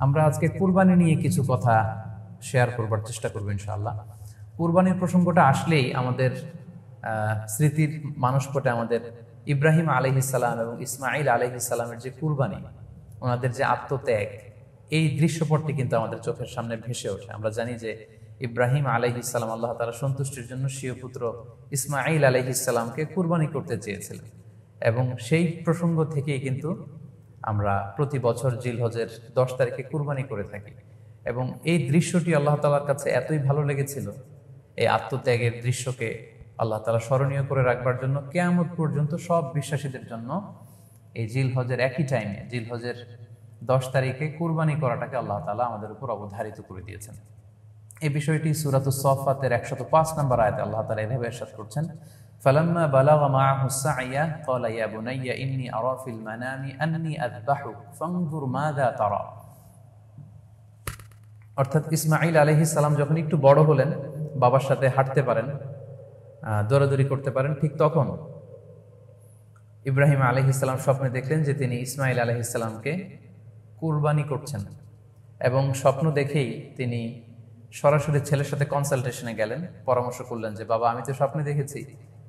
আমরা আজকে কুরবানি নিয়ে কিছু কথা শেয়ার করবার চেষ্টা করবো ইনশাআল্লাহ। কুরবানির প্রসঙ্গটা আসলেই আমাদের স্মৃতির মানসপটে আমাদের ইব্রাহিম আলাইহিসসালাম এবং ইসমাইল আলাইহিসসালামের যে কুরবানি, ওনাদের যে আত্মত্যাগ, এই দৃশ্যপটটি কিন্তু আমাদের চোখের সামনে ভেসে ওঠে। আমরা জানি যে ইব্রাহিম আলাইহিসসালাম আল্লাহ তাআলা সন্তুষ্টির জন্য স্বীয় পুত্র ইসমাইল আলাইহিসসালামকে কুরবানি করতে চেয়েছিলেন, এবং সেই প্রসঙ্গ থেকেই কিন্তু আমরা প্রতি বছর জিলহজের 10 তারিখে কুরবানি করে থাকি। এবং এই দৃশ্যটি আল্লাহ তাআলার কাছে এতই ভালো লেগেছিল, এই আত্মত্যাগের দৃশ্যকে আল্লাহ তাআলা স্মরণীয় করে রাখবার জন্য কিয়ামত পর্যন্ত সব বিশ্বাসীদের জন্য এই জিলহজের একই টাইমে, জিলহজের 10 তারিখে কুরবানি করাটাকে আল্লাহ তাআলা আমাদের উপর অবধারিত করে দিয়েছেন। এই বিষয়টি সূরাতুস সাফফাতের 105 নম্বর আয়াতে আল্লাহ তাআলা এভাবে ইরশাদ করছেন, ফালাম্মা বালাগা মাআহু সা'য়া ক্বালা ইয়া বুনাইয়া ইন্নী আরা ফিল মানামি আন্নী আযবাহুক ফানজুর মাযা তারা। অর্থাৎ ইসমাঈল আলাইহিস সালাম যখন একটু বড় হলেন, বাবার সাথে হাঁটতে পারেন, দৌড়াদৌড়ি করতে পারেন, ঠিক তখন ইব্রাহিম আলাইহিস সালাম স্বপ্নে দেখলেন যে তিনি ইসমাঈল আলাইহিস সালামকে কুরবানি করছেন, এবং স্বপ্ন দেখেই তিনি সরাসরি ছেলের সাথে কনসালটেশনে গেলেন, পরামর্শ করলেন যে বাবা, আমি তো স্বপ্নে দেখেছি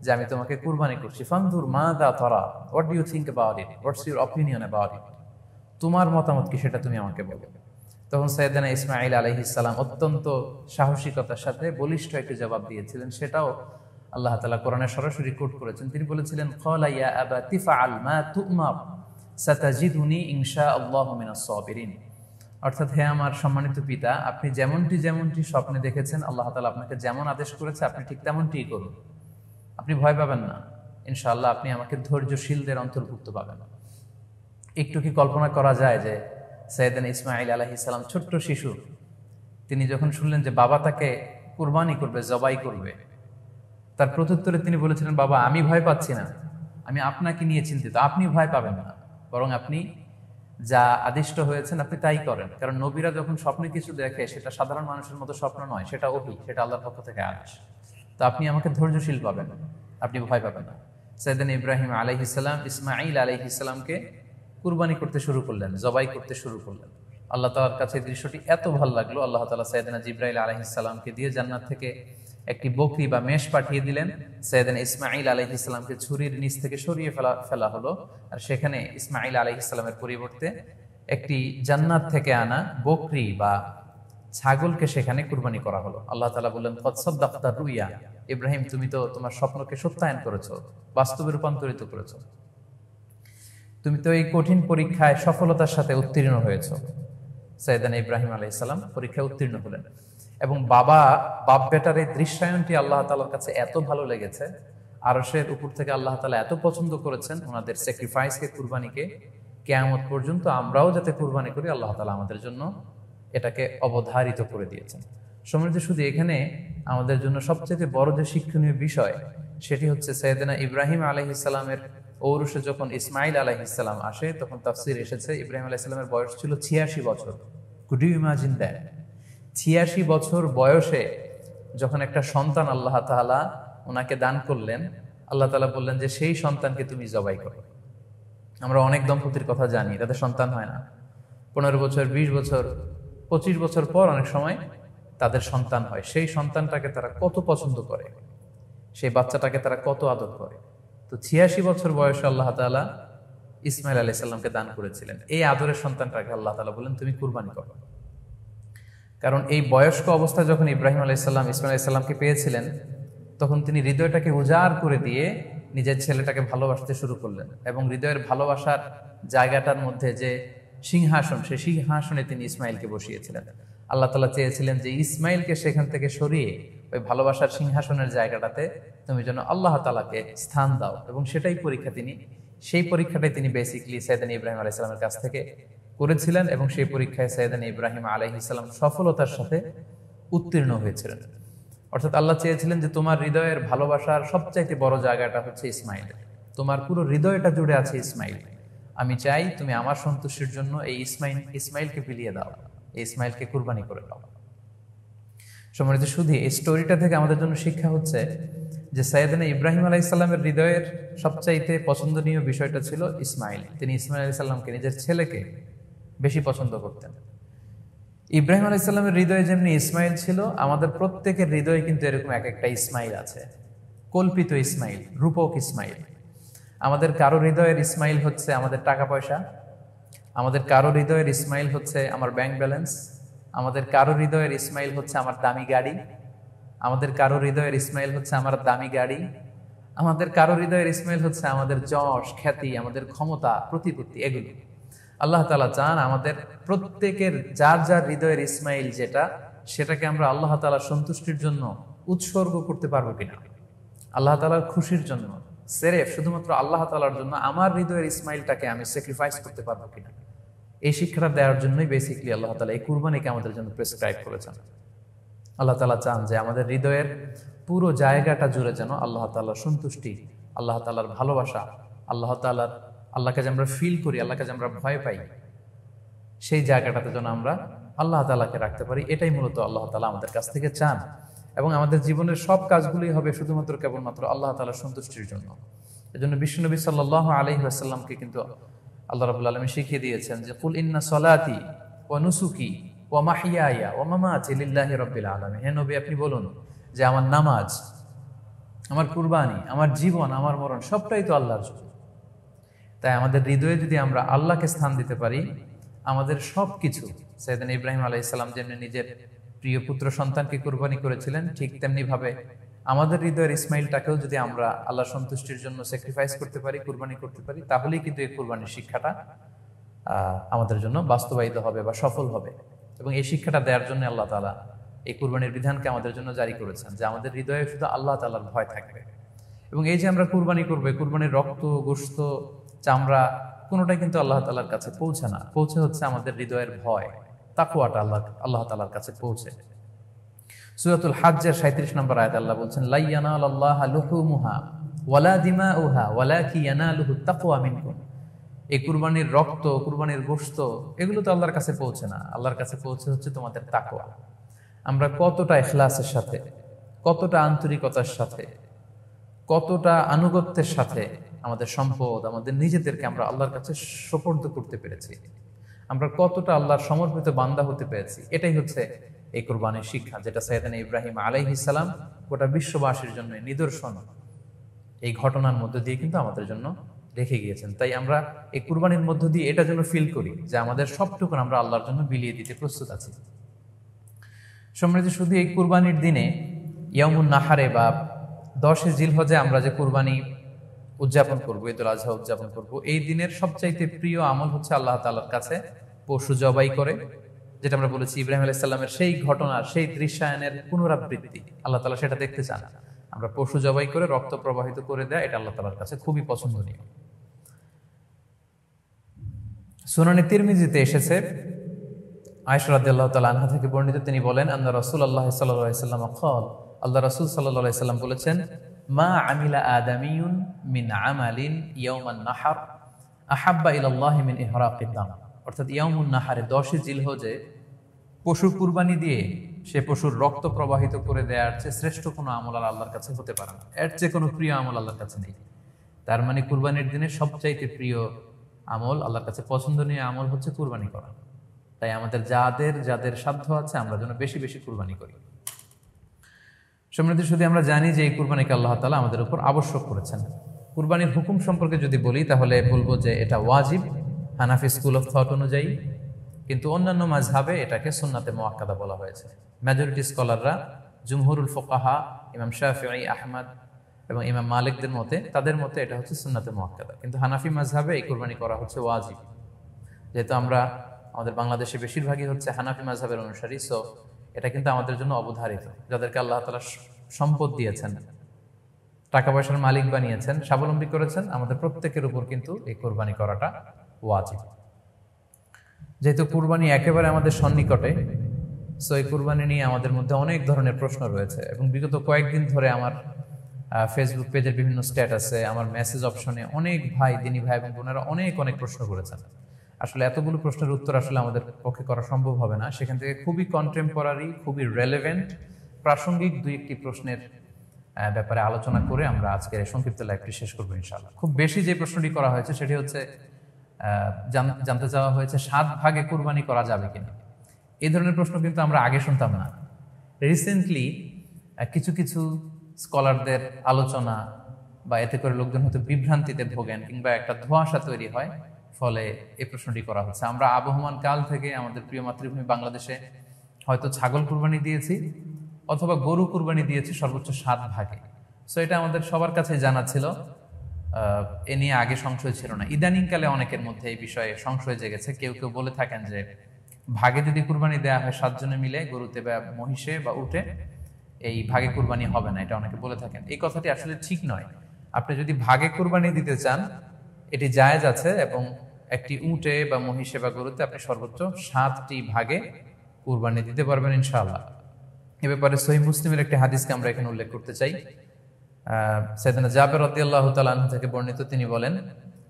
যে আমি তোমাকে কুরবানি করছি, ফানজুর মাযা তারা, what do you think about it, what's your opinion about it, তোমার মতামত কি সেটা তুমি আমাকে বলো। তখন সাইয়েদনা ইসমাঈল আলাইহিস সালাম অত্যন্ত সাহসিকতার সাথে বলিষ্ঠ একটি জবাব দিয়েছিলেন, সেটাও আল্লাহ তাআলা কোরআনে সরাসরি কোট করেছেন। তিনি বলেছিলেন, ক্বালা ইয়া আবাতি ফাআল মা তু'মার সাতাজিদুনি ইনশাআল্লাহু মিনাস সাবিরিন। অর্থাৎ, হে আমার সম্মানিত পিতা, আপনি যেমনটি স্বপ্নে দেখেছেন, আল্লাহ তাআলা আপনাকে যেমন আদেশ করেছে আপনি ঠিক তেমনটিই করুন। আপনি ভয় পাবেন না, ইনশাআল্লাহ আপনি আমাকে ধৈর্যশীলদের অন্তর্ভুক্ত পাবেন। একটু কি কল্পনা করা যায় যে সাইয়েদনা ইসমাঈল আলাইহিস সালাম ছোট্ট শিশু, তিনি যখন শুনলেন যে বাবা তাকে কুরবানি করবে, জবাই করবে, তার প্রত্যুত্তরে তিনি বলেছিলেন, বাবা, আমি ভয় পাচ্ছি না, আমি আপনাকে নিয়ে চিন্তিত। আপনি ভয় পাবেন না, বরং আপনি যা আদিষ্ট হয়েছেন আপনি তাই করেন। কারণ নবীরা যখন স্বপ্নে কিছু দেখে, সেটা সাধারণ মানুষের মতো স্বপ্ন নয়, সেটা ওহী, সেটা আল্লাহর পক্ষ থেকে আদেশ। তো আপনি আমাকে ধৈর্যশীল পাবেন, আপনি ভয় পাবেন না। সাইয়েদনা ইব্রাহিম আলাইহিস সালাম ইসমাঈল আলাইহিস সালামকে কুরবানি করতে শুরু করলেন, জবাই করতে শুরু করলেন। আল্লাহ তাআলার কাছে দৃশ্যটি এত ভালো লাগলো, আল্লাহ তাআলা সাইয়েদনা জিবরাইল আলাইহিস সালামকে দিয়ে জান্নাত থেকে একটি বকরি বা মেষ পাঠিয়ে দিলেন। সাইয়েদনা ইসমাঈল আলাইহিস সালামকে ছুরির নিচ থেকে সরিয়ে ফেলা হলো, আর সেখানে ইসমাঈল আলাইহিস সালামের পরিবর্তে একটি জান্নাত থেকে আনা বকরি বা ছাগলকে সেখানে কুরবানি করা হলো। আল্লাহ তাআলা বললেন, কদ সাদ্দাকতা রুইয়া, ইব্রাহিম, তুমি তো তোমার স্বপ্নকে সত্যায়ন করেছো, বাস্তবে রূপান্তরিত করেছো, তুমি তো এই কঠিন পরীক্ষায় সফলতার সাথে উত্তীর্ণ হয়েছ। সাইয়েদনা ইব্রাহিম আলাইহিস সালাম পরীক্ষায় উত্তীর্ণ হলেন, এবং বাপ বেটার এই দৃশ্যায়নটি আল্লাহ তাআলার কাছে এত ভালো লেগেছে, আরশের উপর থেকে আল্লাহ তাআলা এত পছন্দ করেছেন ওনাদের স্যাক্রিফাইসকে, কুরবানিকে, কিয়ামত পর্যন্ত আমরাও যাতে কুরবানি করি, আল্লাহ তাআলা আমাদের জন্য এটাকে অবধারিত করে দিয়েছেন। সম্মানিত, শুধু এখানে আমাদের জন্য সবচেয়ে বড় যে শিক্ষণীয় বিষয়, সেটি হচ্ছে সাইয়েদনা ইব্রাহিম আলাইহিস সালামের ঔরসে যখন ইসমাঈল আলাইহিস সালাম আসে, তখন তাফসীর এসেছে ইব্রাহিম আলাইহিস সালামের বয়স ছিল 86 বছর। Could you imagine that? 86 বছর বয়সে যখন একটা সন্তান আল্লাহ তাআলা ওনাকে দান করলেন, আল্লাহ তাআলা বললেন যে সেই সন্তানকে তুমি জবাই করো। আমরা অনেক দম্পতির কথা জানি, তাদের সন্তান হয় না, 15 বছর, 20 বছর, 25 বছর পর অনেক সময় তাদের সন্তান হয়। সেই সন্তানটাকে তারা কত পছন্দ করে, সেই বাচ্চাটাকে তারা কত আদর করে। তো 86 বছর বয়সে আল্লাহ তাআলা ইসমাঈল আলাইহিস সালামকে দান করেছিলেন। এই আদরের সন্তানটাকে আল্লাহ তাআলা বলেন, তুমি কুরবানি করো। কারণ এই বয়স্ক অবস্থায় যখন ইব্রাহিম আলাইহিস সালাম ইসমাঈল আলাইহিস সালামকে পেয়েছিলেন, তখন তিনি হৃদয়টাকে উজাড় করে দিয়ে নিজের ছেলেটাকে ভালোবাসতে শুরু করলেন, এবং হৃদয়ের ভালোবাসার জায়গাটার মধ্যে যে সিংহাসন, সেই সিংহাসনে তিনি ইসমাঈলকে বসিয়েছিলেন। আল্লাহ তাআলা চেয়েছিলেন যে ইসমাঈলকে সেখান থেকে সরিয়ে ওই ভালোবাসার সিংহাসনের জায়গাটাতে তুমি যেন আল্লাহ তাআলাকে স্থান দাও, এবং সেই পরীক্ষাটাই তিনি বেসিক্যালি সাইয়েদনা ইব্রাহিম আলাইহিস সালামের কাছ থেকে করেছিলেন, এবং সেই পরীক্ষায় সাইয়েদনা ইব্রাহিম আলাইহিস সালাম সফলতার সাথে উত্তীর্ণ হয়েছিলেন। অর্থাৎ আল্লাহ চেয়েছিলেন যে তোমার হৃদয়ের ভালোবাসার সবচাইতে বড় জায়গাটা হচ্ছে ইসমাঈল, তোমার পুরো হৃদয়টা জুড়ে আছে ইসমাঈল। আমি চাই তুমি আমার সন্তুষ্টির জন্য এই ইসমাঈলকে বিলিয়ে দাও, এই ইসমাঈলকে কুরবানি করে দাও। সম্মানিত, শুধু এই স্টোরিটা থেকে আমাদের জন্য শিক্ষা হচ্ছে যে সাইয়েদনা ইব্রাহিম আলাইহিস সালামের হৃদয়ের সবচাইতে পছন্দনীয় বিষয়টা ছিল ইসমাঈল। তিনি ইসমাঈল আলাইহিস সালামকে, নিজের ছেলেকে বেশি পছন্দ করতেন। ইব্রাহিম আলাইহিস সালামের হৃদয়ে যেমনি ইসমাইল ছিল, আমাদের প্রত্যেকের হৃদয়ে কিন্তু এরকম এক একটা ইসমাইল আছে, কল্পিত ইসমাইল, রূপক ইসমাইল। আমাদের কারো হৃদয়ের ইসমাইল হচ্ছে আমাদের টাকা পয়সা, আমাদের কারো হৃদয়ের ইসমাইল হচ্ছে আমার ব্যাংক ব্যালেন্স, আমাদের কারো হৃদয়ের ইসমাইল হচ্ছে আমার দামি গাড়ি, আমাদের কারো হৃদয়ের ইসমাইল হচ্ছে আমার দামি গাড়ি, আমাদের কারো হৃদয়ের ইসমাইল হচ্ছে আমাদের যশ খ্যাতি, আমাদের ক্ষমতা প্রতিপত্তি, এগুলো। আল্লাহ তাআলা চান আমাদের প্রত্যেকের যার যার হৃদয়ের ইসমাইল যেটা, সেটাকে আমরা আল্লাহ তাআলার সন্তুষ্টির জন্য উৎসর্গ করতে পারবো কিনা, আল্লাহ তাআলার খুশির জন্য সেরেফ শুধুমাত্র আল্লাহ তাআলার জন্য আমার হৃদয়ের ইসমাইলটাকে আমি স্যাক্রিফাইস করতে পারবো কিনা। এই শিক্ষাটা দেওয়ার জন্যই বেসিক্যালি আল্লাহ তাআলা এই কুরবানিকে আমাদের জন্য প্রেসক্রাইব করেছেন। আল্লাহ তাআলা চান যে আমাদের হৃদয়ের পুরো জায়গাটা জুড়ে যেন আল্লাহ তাআলার সন্তুষ্টি, আল্লাহ তাআলার ভালোবাসা, আল্লাহকে যে আমরা ফিল করি, আল্লাহকে যে আমরা ভয় পাই, সেই জায়গাটাতে যেন আমরা আল্লাহ তাআলাকে রাখতে পারি। এটাই মূলত আল্লাহ তাআলা আমাদের কাছ থেকে চান। এবং আমাদের জীবনের সব কাজগুলোই হবে শুধুমাত্র কেবলমাত্র আল্লাহ তাআলার সন্তুষ্টির জন্য। এজন্য বিশ্বনবী সাল্লাল্লাহু আলাইহি ওয়াসাল্লামকে কিন্তু আল্লাহ রাব্বুল আলামিন শিখিয়ে দিয়েছেন যে কুল ইন্না সলাতি ওয়া নুসুকি ওয়া মাহইয়ায়া ওয়া মামাতি লিল্লাহি রাব্বিল আলামিন। হে নবী, আপনি বলুন যে আমার নামাজ, আমার কুরবানি, আমার জীবন, আমার মরণ সবটাই তো আল্লাহর জন্য। তাই আমাদের হৃদয়ে যদি আমরা আল্লাহকে স্থান দিতে পারি, আমাদের সবকিছু, সাইয়েদনা ইব্রাহিম আলাইহিস সালাম যেমনি নিজের প্রিয় পুত্র সন্তানকে কুরবানি করেছিলেন, ঠিক তেমনি ভাবে আমাদের হৃদয়ের ইসমাইলটাকেও যদি আমরা আল্লাহ সন্তুষ্টির জন্য স্যাক্রিফাইস করতে পারি, কুরবানি করতে পারি, তাহলেই কিন্তু এই কুরবানির শিক্ষাটা আমাদের জন্য বাস্তবায়িত হবে বা সফল হবে। এবং এই শিক্ষাটা দেওয়ার জন্য আল্লাহ তাআলা এই কুরবানির বিধানকে আমাদের জন্য জারি করেছেন, যে আমাদের হৃদয়ে শুধু আল্লাহ তাআলার ভয় থাকবে। এবং এই যে আমরা কুরবানি করবো, কুরবানির রক্ত, গোশত, চামড়া কোনোটাই কিন্তু আল্লাহ তাআলার কাছে পৌঁছে না, পৌঁছে হচ্ছে আমাদের হৃদয়ের ভয়, তাকওয়াটা আল্লাহ তাআলার কাছে পৌঁছে। সূরাতুল হাজ্জের 37 নম্বর আয়াতে আল্লাহ বলছেন, লা ইয়ানালাল্লাহা লুহুমুহা ওয়ালা দিমাউহা ওয়ালাকি ইয়ানালুহুত তাকওয়া মিনকুম। এই কুরবানির রক্ত, কুরবানির গোশত, এগুলো তো আল্লাহর কাছে পৌঁছে না, আল্লাহর কাছে পৌঁছে হচ্ছে তোমাদের তাকওয়া। আমরা কতটা ইখলাসের সাথে, কতটা আন্তরিকতার সাথে, কতটা আনুগত্যের সাথে আমাদের সম্পদ, আমাদের নিজেদেরকে আমরা আল্লাহর কাছে সোপর্দ করতে পেরেছি, আমরা কতটা আল্লাহর সমর্পিত বান্দা হতে পেরেছি, এটাই হচ্ছে এই কুরবানির শিক্ষা, যেটা সাইয়েদনা ইব্রাহিম আলাইহিস সালাম গোটা বিশ্ববাসীর জন্য নিদর্শন এই ঘটনার মধ্য দিয়ে কিন্তু আমাদের জন্য রেখে গিয়েছেন। তাই আমরা এই কুরবানির মধ্য দিয়ে এটা যেন ফিল করি যে আমাদের সবটুকু আমরা আল্লাহর জন্য বিলিয়ে দিতে প্রস্তুত আছি। সম্মানিত, শুধু এই কুরবানির দিনে ইয়ামুন নাহারে বা 10 জিলহজে আমরা যে কুরবানি উদযাপন করবো, ঈদুল আজহা উদযাপন করব, এই দিনের সবচাইতে প্রিয় আমল হচ্ছে আল্লাহ তাআলার কাছে পশু জবাই করে, যেটা আমরা বলেছি ইব্রাহিম আলাইহিস সালামের সেই ঘটনার, সেই দৃশ্যায়নের পুনরাবৃত্তি আল্লাহ তাআলা সেটা দেখতে চান। আমরা পশু জবাই করে রক্ত প্রবাহিত করে দেয়, এটা আল্লাহ তাআলার কাছে খুবই পছন্দনীয়। সুনানে তিরমিজিতে এসেছে, আয়েশা রাদিয়াল্লাহু তাআলা আনহা থেকে বর্ণিত, তিনি বলেন, আন্না রাসূলুল্লাহ সাল্লাল্লাহু আলাইহি ওয়াসাল্লাম ক্বাল, আল্লাহ রাসূল সাল্লাল্লাহু আলাইহি ওয়াসাল্লাম বলেছেন, মা আমিলা আদামিয়ুন মিন আমালিন ইয়াউমান নাহার আহাব্বা ইলাল্লাহি মিন ইহরাকিদ দাম। অর্থাৎ ইয়াউমুন নাহারে 10 জিলহজে পশু কুরবানি দিয়ে সে পশুর রক্ত প্রবাহিত করে দেওয়ার চেয়ে শ্রেষ্ঠ কোনো আমল আর আল্লাহর কাছে হতে পারে না, এর চেয়ে কোনো প্রিয় আমল আল্লাহর কাছে নেই। তার মানে কুরবানির দিনে সবচাইতে প্রিয় আমল, আল্লাহর কাছে পছন্দনীয় আমল হচ্ছে কুরবানি করা। তাই আমাদের যাদের সাধ্য আছে আমরা যেন বেশি বেশি কুরবানি করি। সম্মানিত, শুধু আমরা জানি যে এই কুরবানিকে আল্লাহ তাআলা আমাদের উপর আবশ্যক করেছেন। কুরবানির হুকুম সম্পর্কে যদি বলি তাহলে বলবো যে এটা ওয়াজিব হানাফি স্কুল অফ থট অনুযায়ী, কিন্তু অন্যান্য মাযহাবে এটাকে সুন্নাতে মুআক্কাদা বলা হয়েছে। মেজরিটি স্কলাররা, জুমহুরুল ফুকাহা, ইমাম শাফিঈ, আহমদ এবং ইমাম মালিকদের মতে, তাদের মতে এটা হচ্ছে সুন্নাতে মুআক্কাদা। কিন্তু হানাফি মাযহাবে এই কুরবানি করা হচ্ছে ওয়াজিব। যেহেতু আমাদের বাংলাদেশে বেশিরভাগই হচ্ছে হানাফি মাযহাবের অনুসারী, সো এটা কিন্তু আমাদের জন্য অবধারিত। যাদেরকে আল্লাহ তাআলা সম্পদ দিয়েছেন, টাকা পয়সার মালিক বানিয়েছেন, স্বাবলম্বী করেছেন, আমাদের প্রত্যেকের উপর কিন্তু এই কুরবানি করাটা ওয়াজিব। যেহেতু কুরবানি একেবারে আমাদের সন্নিকটে, সো এই কুরবানি নিয়ে আমাদের মধ্যে অনেক ধরনের প্রশ্ন রয়েছে। এবং বিগত কয়েকদিন ধরে আমার ফেসবুক পেজের বিভিন্ন স্ট্যাটাসে, আমার মেসেজ অপশনে অনেক ভাই, দিনী ভাই এবং বোনেরা অনেক প্রশ্ন করেছেন। আসলে এতগুলো প্রশ্নের উত্তর আসলে আমাদের পক্ষে করা সম্ভব হবে না। সেখান থেকে খুবই কন্টেম্পোরারি, খুবই রেলেভেন্ট, প্রাসঙ্গিক 2-1টি প্রশ্নের ব্যাপারে আলোচনা করে আমরা আজকের এই সংক্ষিপ্ত লাইভটি শেষ করবো ইনশাআল্লাহ। খুব বেশি যে প্রশ্নটি করা হয়েছে সেটি হচ্ছে জানতে চাওয়া হয়েছে 7 ভাগে কুরবানি করা যাবে কিনা। এই ধরনের প্রশ্ন কিন্তু আমরা আগে শুনতাম না। রিসেন্টলি কিছু কিছু স্কলারদের আলোচনা বা এতে করে লোকজন হয়তো বিভ্রান্তিতে ভোগেন কিংবা একটা ধোঁয়াশা তৈরি হয়, ফলে এই প্রশ্নটি করা হচ্ছে। আমরা আবহমান কাল থেকে আমাদের প্রিয় মাতৃভূমি বাংলাদেশে হয়তো ছাগল কুরবানি দিয়েছি অথবা গরু কুরবানি দিয়েছি সর্বোচ্চ 7 ভাগে। সো এটা আমাদের সবার কাছে জানা ছিল, এ নিয়ে আগে সংশয় ছিল না। ইদানিংকালে অনেকের মধ্যে এই বিষয়ে সংশয় জেগেছে। কেউ কেউ বলে থাকেন যে ভাগে যদি কুরবানি দেওয়া হয় 7 জনে মিলে, গরুতে বা মহিষে বা উটে, এই ভাগে কুরবানি হবে না, এটা অনেকে বলে থাকেন। এই কথাটি আসলে ঠিক নয়। আপনি যদি ভাগে কুরবানি দিতে চান এটি জায়েজ আছে, এবং একটি উটে বা মহিষে বা গরুতে আপনি সর্বোচ্চ 7টি ভাগে কুরবানি দিতে পারবেন ইনশাআল্লাহ। এ ব্যাপারে সহিহ মুসলিমের একটি হাদিসকে আমরা এখানে উল্লেখ করতে চাই। সাইয়েদনা জাবের রাদিয়াল্লাহু তাআলা আনহু থেকে বর্ণিত, তিনি বলেন,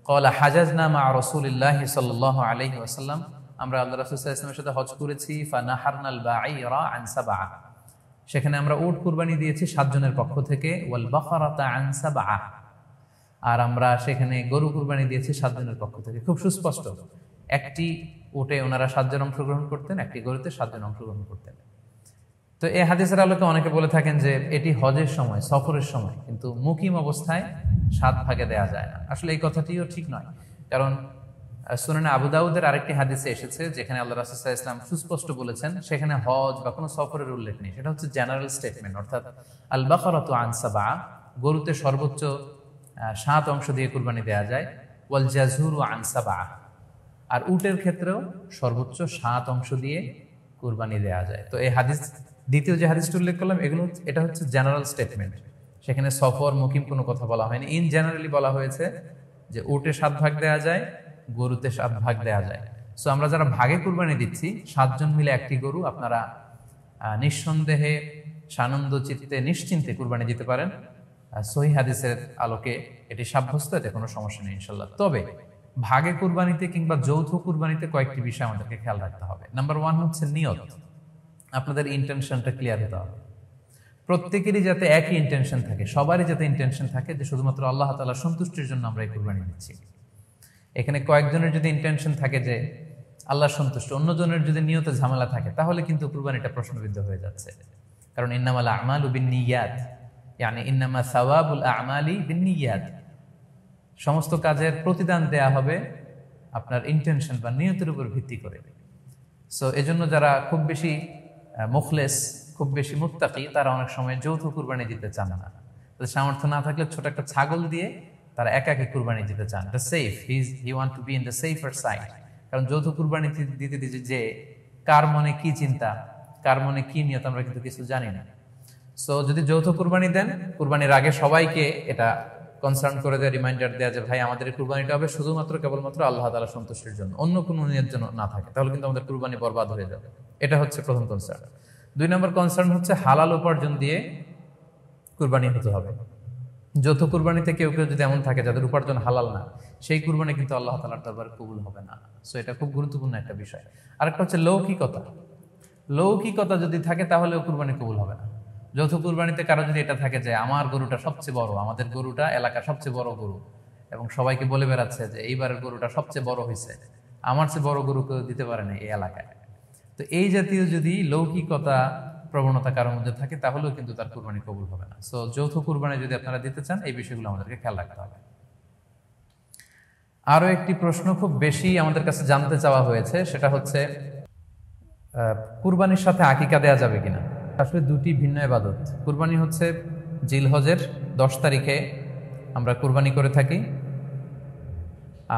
ক্বালা হাজাজনা মা রাসূলিল্লাহি সাল্লাল্লাহু আলাইহি ওয়াসাল্লাম, আমরা আল্লাহর রাসূল সাল্লাল্লাহু আলাইহি ওয়াসাল্লামের সাথে হজ করেছি। ফানাহারনাল বাঈরা আন সাবআ, সেখানে আমরা উট কুরবানি দিয়েছি 7 জনের পক্ষ থেকে। ওয়াল বাকারাতা আন সাবআ, আর আমরা সেখানে গরু কুরবানি দিয়েছি 7 জনের পক্ষ থেকে। খুব সুস্পষ্ট, একটি উটে ওনারা 7 জন অংশগ্রহণ করতেন, একটি গরুতে 7 জন অংশগ্রহণ করতেন। তো এই হাদিসের আলোকে অনেকে বলে থাকেন যে এটি হজের সময়, সফরের সময়, কিন্তু মুকিম অবস্থায় 7 ভাগে দেয়া যায় না। আসলে এই কথাটিও ঠিক নয়, কারণ সুনানে আবু দাউদের আরেকটি হাদিসে এসেছে যেখানে আল্লাহ রাসূল সাল্লাল্লাহু আলাইহি ওয়াসাল্লাম সুস্পষ্ট বলেছেন, সেখানে হজ বা কোনো সফরের উল্লেখ নেই। সেটা হচ্ছে জেনারেল স্টেটমেন্ট, অর্থাৎ আল বাকারাতু আন সাবআ, গরুতে সর্বোচ্চ 7 অংশ দিয়ে কুরবানি দেয়া যায়। ওয়াল জাযুরু আন সাবআ, আর উটের ক্ষেত্রেও সর্বোচ্চ 7 অংশ দিয়ে কুরবানি দেয়া যায়। তো এই হাদিস, দ্বিতীয় যে হাদিসটি উল্লেখ করলাম, এটা হচ্ছে জেনারেল স্টেটমেন্ট। সেখানে সফর মুকিম কোনো কথা বলা হয়নি। ইন জেনারেলি বলা হয়েছে যে উটে 7 ভাগ দেয়া যায়, গরুতে 7 ভাগ দেয়া যায়। সো আমরা যারা ভাগে কুরবানি দিচ্ছি 7 জন মিলে একটি গরু, আপনারা নিঃসন্দেহে সানন্দ চিত্তে নিশ্চিন্তে কুরবানি দিতে পারেন। সহিহ হাদিসের আলোকে এটি সাব্যস্ত, এতে কোনো সমস্যা নেই ইনশাল্লাহ। তবে ভাগে কুরবানিতে কিংবা যৌথ কুরবানিতে কয়েকটি বিষয় আমাদেরকে খেয়াল রাখতে হবে। নাম্বার 1 হচ্ছে নিয়ত। আপনাদের ইন্টেনশনটা ক্লিয়ার হতে হবে। প্রত্যেকেরই যাতে একই ইন্টেনশন থাকে, সবারই যাতে ইন্টেনশন থাকে যে শুধুমাত্র আল্লাহ তাআলার সন্তুষ্টির জন্য আমরা এই কুরবানি দিচ্ছি। এখানে কয়েকজনের যদি ইন্টেনশন থাকে যে আল্লাহ সন্তুষ্ট, অন্যজনের যদি নিয়তে ঝামেলা থাকে, তাহলে কিন্তু কুরবানিটা প্রশ্নবিদ্ধ হয়ে যাচ্ছে। কারণ ইন্নামাল আমালু বিন্নিয়াত, ইয়ানি ইন্নামা সাওয়াবুল আমালি বিন্নিয়াত, সমস্ত কাজের প্রতিদান দেয়া হবে আপনার ইন্টেনশন বা নিয়তের উপর ভিত্তি করে। সো এজন্য যারা খুব বেশি মুখলেস, খুব বেশি মুত্তাকি, তারা অনেক সময় যৌথ কুরবানি দিতে চান না। তাদের সামর্থ্য না থাকলে ছোট একটা ছাগল দিয়ে তারা একাকি কুরবানি দিতে চান। The safe, he want to be in the safer side. কারণ যৌথ কুরবানি দিতে দিতে যে কার মনে কি চিন্তা, কার মনে কি নিয়ত, আমরা কিন্তু কিছু জানি না। সো যদি যৌথ কুরবানি দেন, কুরবানির আগে সবাইকে এটা কনসার্ন করে দেয়, রিমাইন্ডার দেয়া যে ভাই আমাদের কুরবানিটা হবে শুধুমাত্র কেবলমাত্র আল্লাহ তাআলা সন্তুষ্টির জন্য, অন্য কোনো নিয়তের জন্য না থাকে, তাহলে কিন্তু আমাদের কুরবানি বরবাদ হয়ে যাবে। এটা হচ্ছে প্রথম কনসার্ন। 2 নম্বর কনসার্ন হচ্ছে হালাল উপার্জন দিয়ে কুরবানি হতে হবে। যৌথ কুরবানিতে কেউ কেউ যদি এমন থাকে যাদের উপার্জন হালাল না, সেই কুরবানি কিন্তু আল্লাহ তাআলার দরবারে কবুল হবে না। সো এটা খুব গুরুত্বপূর্ণ একটা বিষয়। আরেকটা হচ্ছে লৌকিকতা। লৌকিকতা যদি থাকে তাহলেও কুরবানি কবুল হবে না। যৌথ কুরবানিতে কারো যদি এটা থাকে যে আমার গরুটা সবচেয়ে বড়, আমাদের গরুটা এলাকার সবচেয়ে বড় গরু, এবং সবাইকে বলে বেড়াচ্ছে যে এইবারের গরুটা সবচেয়ে বড় হয়েছে, আমার চেয়ে বড় গরু কেউ দিতে পারে না এই এলাকায়। তো এই জাতীয় যদি লৌকিকতা প্রবণতা কারোর মধ্যে থাকে, তাহলেও কিন্তু তার কুরবানি কবুল হবে না। সো যৌথ কুরবানি যদি আপনারা দিতে চান, এই বিষয়গুলো আমাদেরকে খেয়াল রাখতে হবে। আরো একটি প্রশ্ন খুব বেশি আমাদের কাছে জানতে চাওয়া হয়েছে, সেটা হচ্ছে কুরবানির সাথে আকিকা দেয়া যাবে কিনা। আসলে দুটি ভিন্ন ইবাদত। কুরবানি হচ্ছে জিলহজের 10 তারিখে আমরা কুরবানি করে থাকি,